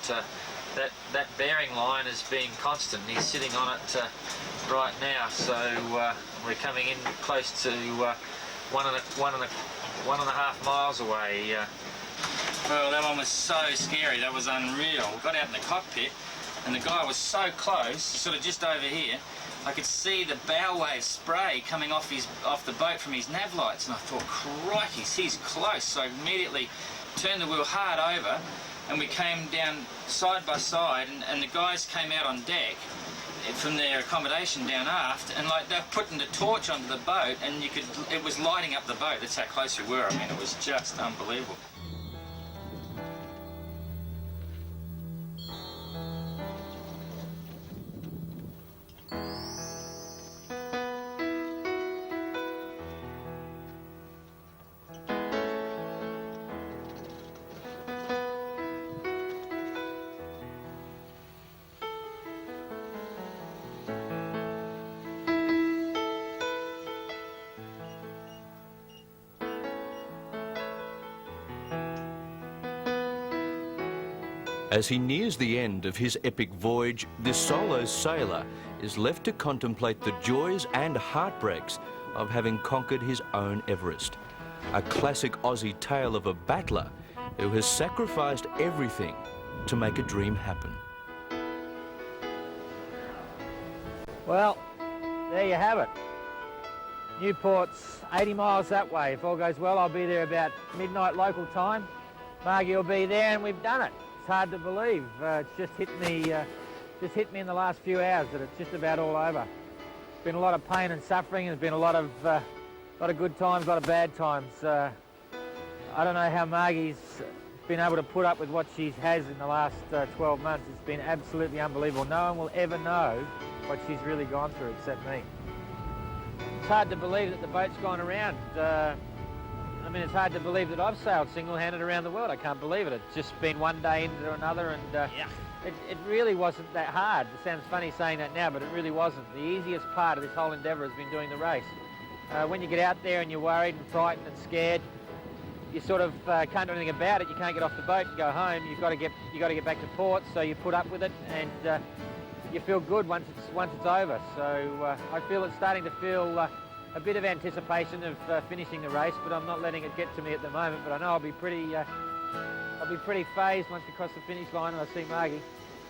Speaker 4: That bearing line is being constant. He's sitting on it right now, so we're coming in close to 1.5 miles away. Well, that one was so scary. That was unreal. We got out in the cockpit, and the guy was so close, sort of just over here. I could see the bow wave spray coming off the boat from his nav lights, and I thought, crikey, he's close. So I immediately turned the wheel hard over, and we came down side by side, and the guys came out on deck from their accommodation down aft, and like they're putting the torch onto the boat, and it was lighting up the boat. That's how close we were. I mean, it was just unbelievable.
Speaker 2: As he nears the end of his epic voyage, this solo sailor is left to contemplate the joys and heartbreaks of having conquered his own Everest. A classic Aussie tale of a battler who has sacrificed everything to make a dream happen.
Speaker 4: Well, there you have it. Newport's 80 miles that way. If all goes well, I'll be there about midnight local time. Margie will be there, and we've done it. It's hard to believe. It's just hit me in the last few hours that it's just about all over. It's been a lot of pain and suffering. There's been a lot of good times, a lot of bad times. I don't know how Margie's been able to put up with what she has in the last 12 months. It's been absolutely unbelievable. No one will ever know what she's really gone through except me. It's hard to believe that the boat's gone around. I mean, it's hard to believe that I've sailed single-handed around the world. I can't believe it. It's just been one day into another, and it really wasn't that hard. It sounds funny saying that now, but it really wasn't. The easiest part of this whole endeavour has been doing the race. When you get out there and you're worried and frightened and scared, you sort of can't do anything about it. You can't get off the boat and go home. You've got to get back to port, so you put up with it, and you feel good once it's over. So I feel it's starting to feel a bit of anticipation of finishing the race, but I'm not letting it get to me at the moment. But I know I'll be pretty phased once we cross the finish line and I see Margie.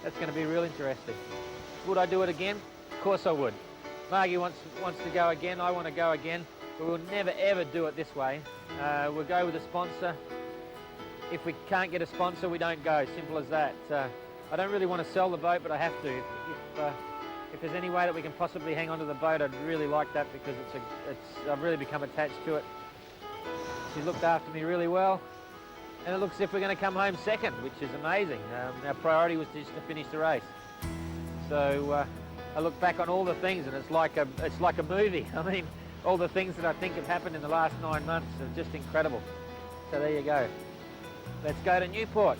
Speaker 4: That's going to be real interesting. Would I do it again? Of course I would. Margie wants to go again. I want to go again. But we'll never ever do it this way. We'll go with a sponsor. If we can't get a sponsor, we don't go. Simple as that. I don't really want to sell the boat, but I have to. If there's any way that we can possibly hang on to the boat, I'd really like that, because I've really become attached to it. She's looked after me really well, and it looks as if we're going to come home second, which is amazing. Our priority was just to finish the race. So I look back on all the things, and it's like a movie. I mean, all the things that I think have happened in the last 9 months are just incredible. So there you go. Let's go to Newport.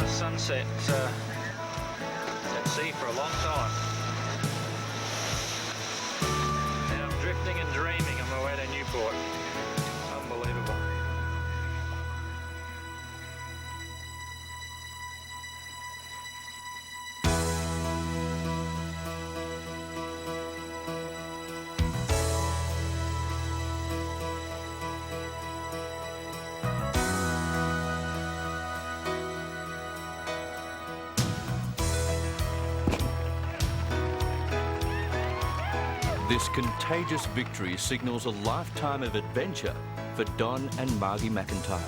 Speaker 1: Sunset at sea for a long time. And I'm drifting and dreaming on my way to Newport. Unbelievable.
Speaker 2: This contagious victory signals a lifetime of adventure for Don and Margie McIntyre.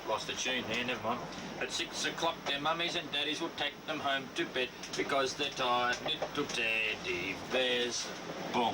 Speaker 1: Lost the tune there, never mind. At 6 o'clock their mummies and daddies will take them home to bed because they're tired little teddy bears. Boom.